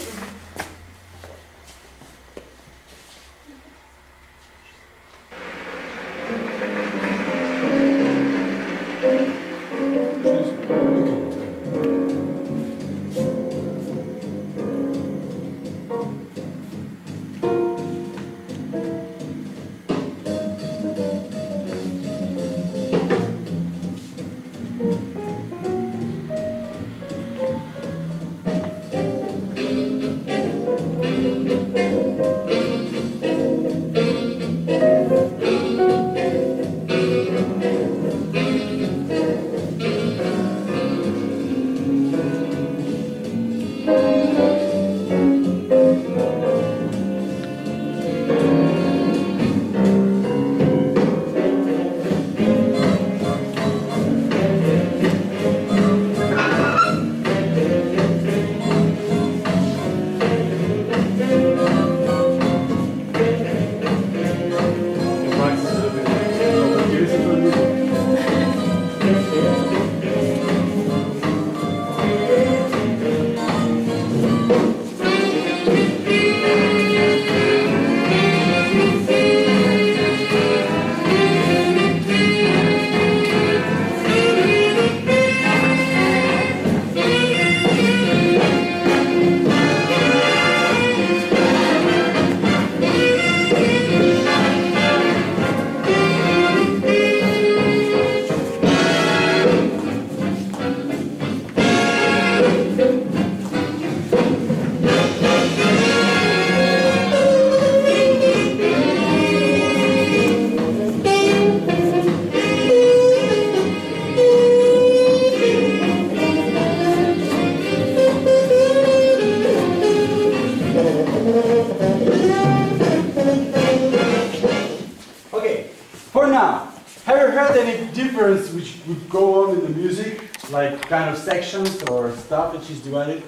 difference which would go on in the music, like kind of sections or stuff which is divided.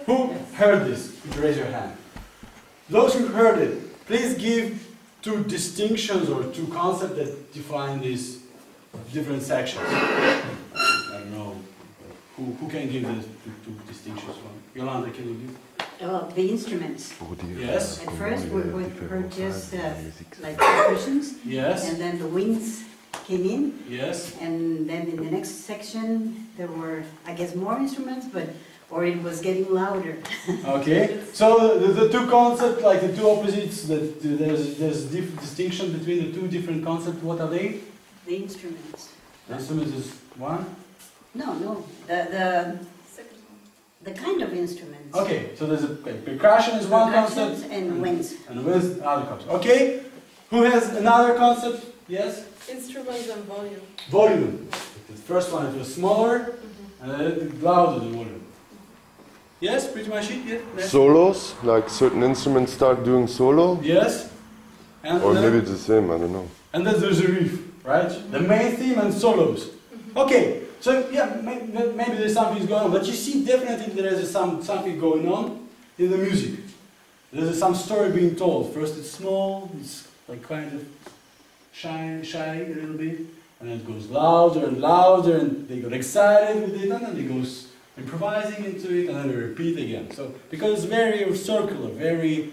Who heard this? Could you raise your hand? Those who heard it, please give two distinctions or two concepts that define these different sections. I don't know. Who can give the two distinctions? Yolanda, can you give? Well, the instruments. Yes. At first we heard just like percussions. Yes. And then the winds came in. Yes. And then in the next section there were, I guess, more instruments, or it was getting louder. Okay. So the two concepts, like the two opposites, that there's distinction between the two different concepts. What are they? The instruments. The instruments is one? No. The kind of instruments. Okay, so there's percussion is one concept. And winds. And winds, other concept. Okay, who has another concept? Yes? Instruments and volume. Volume. The first one it was smaller, and then it louder the volume. Yes, pretty much it. Yeah. Next. Solos, like certain instruments start doing solo, Yes. And or then, maybe it's the same. I don't know. and then there's a riff, right? The main theme and solos. Okay, so yeah, maybe there's something going on, but you see definitely there is something going on in the music. There's some story being told. First it's small, it's like kind of shy a little bit, and then it goes louder and louder, and they got excited with it, and then it goes improvising into it, and then they repeat again. So because it's very circular, very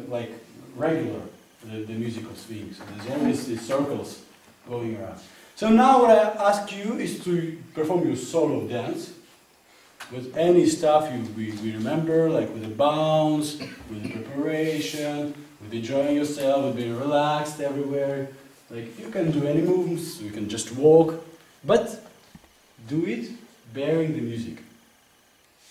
like regular, the musical swing. So there's always these circles going around. So now what I ask you is to perform your solo dance with any stuff we remember, like with the bounce, with the preparation, with enjoying yourself, with being relaxed everywhere. Like you can do any movements, you can just walk, but do it bearing the music.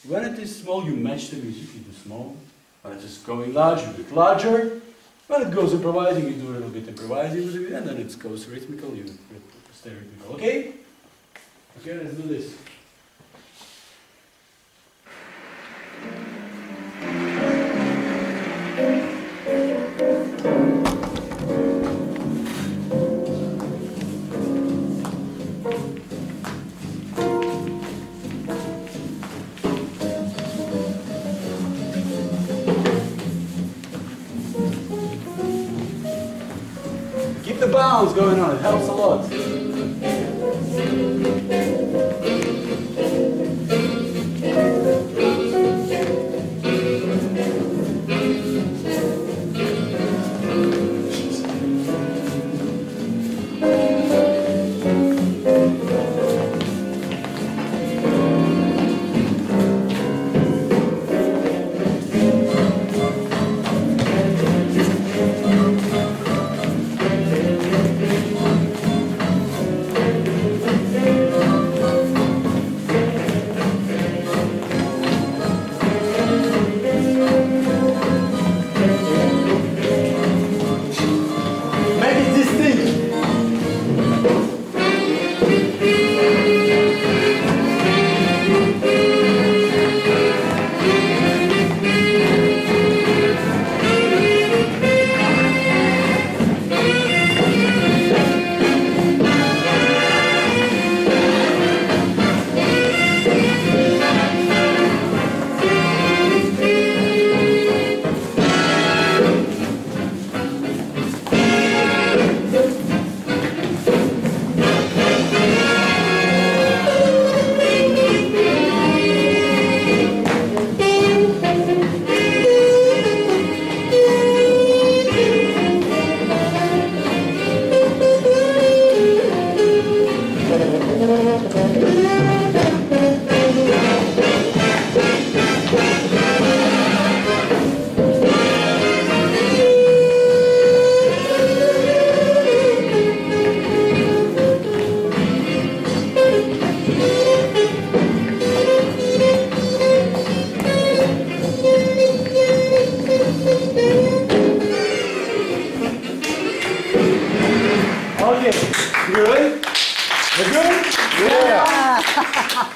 When it is small, you match the music, you do small. When it is going large, you do it larger. When it goes improvising, you do a little bit improvising with it, and then it goes rhythmical, you stay rhythmical. Okay? Okay, let's do this. Keep the bounce going on, it helps a lot.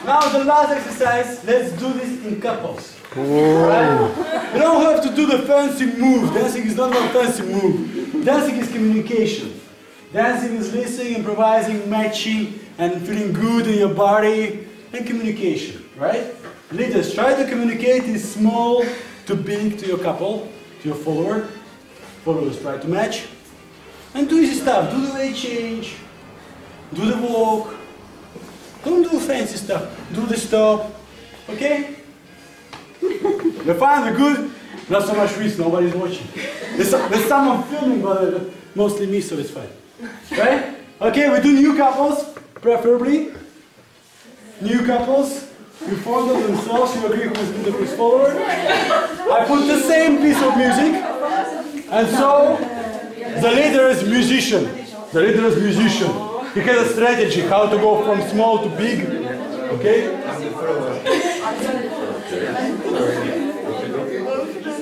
Now the last exercise, let's do this in couples. Right? You don't have to do the fancy move. Dancing is not a fancy move. Dancing is communication. Dancing is listening, improvising, matching, and feeling good in your body, and communication, right? Leaders, try to communicate in small to big to your couple, to your follower. Followers try to match. And do easy stuff. Do the weight change. Do the walk. Don't do fancy stuff. Do the stop. Okay? We're fine, we're good. Not so much risk, nobody's watching. There's someone filming, but mostly me, so it's fine. Right? Okay, we do new couples, preferably. New couples. You form them themselves, you agree who's leader, who's follower. I put the same piece of music. And so, the leader is musician. The leader is musician. He has a strategy, how to go from small to big. Okay?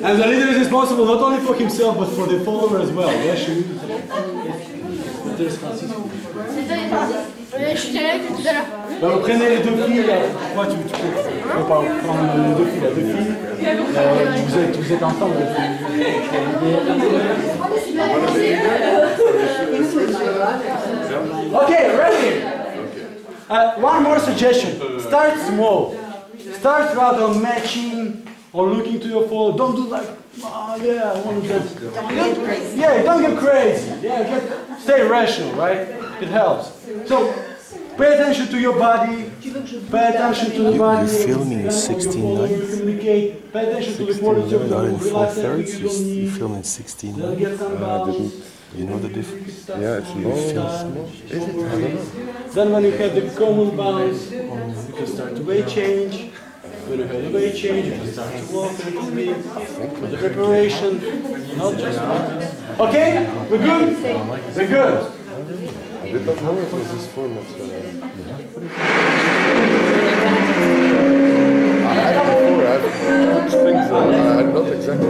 And the leader is responsible not only for himself, but for the follower as well. Prenez les deux filles, moi tu peux prendre les deux filles, vous êtes ensemble. Okay, ready? One more suggestion. Start small. Start rather matching or looking to your follower. Don't do like, oh yeah, I want to dance. Yeah, don't get crazy. Yeah, stay rational, right? It helps. So, pay attention to your body. Pay attention to the body. You're filming in 16:9. Pay attention to the quality of the Not in relax 4/3. everything You film in 16:9. You know the difference? Yeah, it's long. Is it? I don't know. Then when you have the common bounce, you can start to weight change. When you have the weight change, you can start to walk a little bit. With the preparation, not just one. Okay? We're good? We're good. I did not know it was this format. I had before, I had things that I'm not exactly.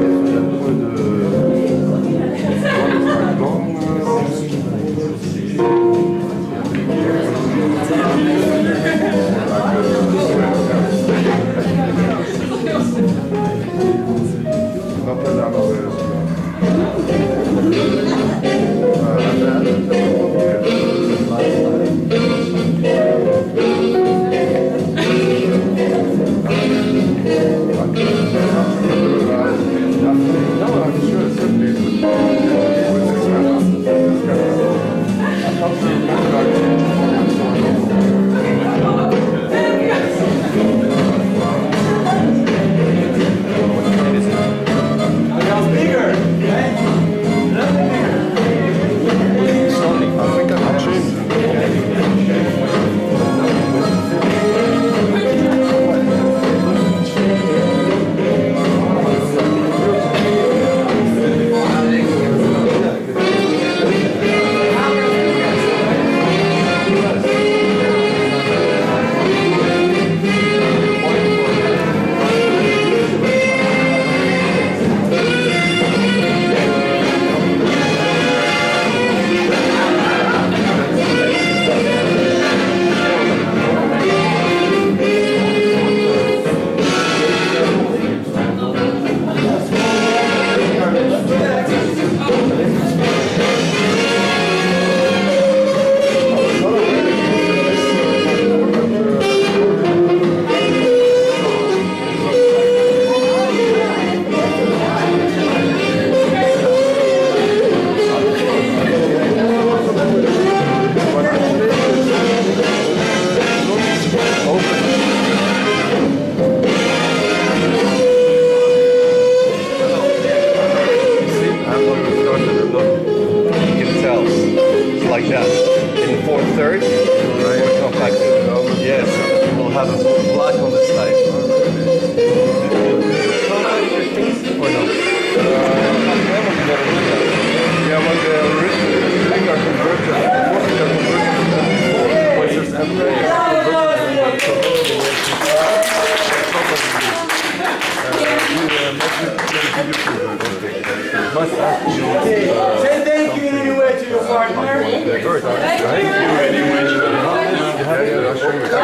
Say thank you anyway to your partner.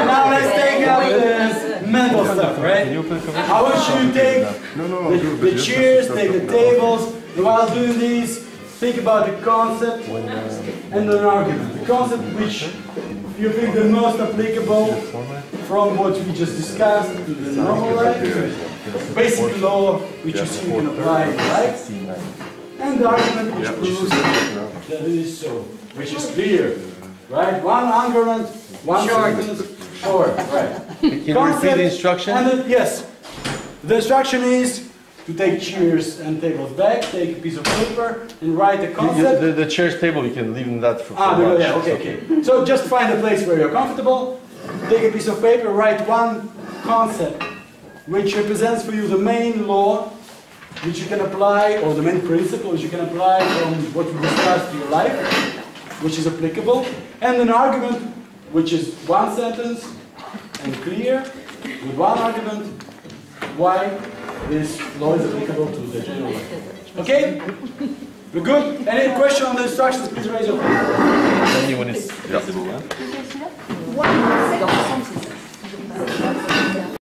Now let's take out the mental stuff, right? I want you to take the chairs, take the tables, and while doing this, think about the concept and an argument. The concept which you think the most applicable from what we just discussed to the normal life, basic law which you see you can apply in life, and the argument which proves that it is so, which is clear, right? One argument, one sentence, short, right? Can you repeat the instruction? And yes, the instruction is to take chairs and tables back, take a piece of paper and write a concept. The chair's table, you can leave that for lunch. Yeah, okay. So just find a place where you're comfortable, take a piece of paper, write one concept which represents for you the main law which you can apply, or the main principle which you can apply from what we discussed to your life, which is applicable, and an argument which is one sentence and clear, with one argument, why this law is applicable to the general life. Okay? We're good? Any question on the instructions, please raise your hand. Only when it's... Yeah.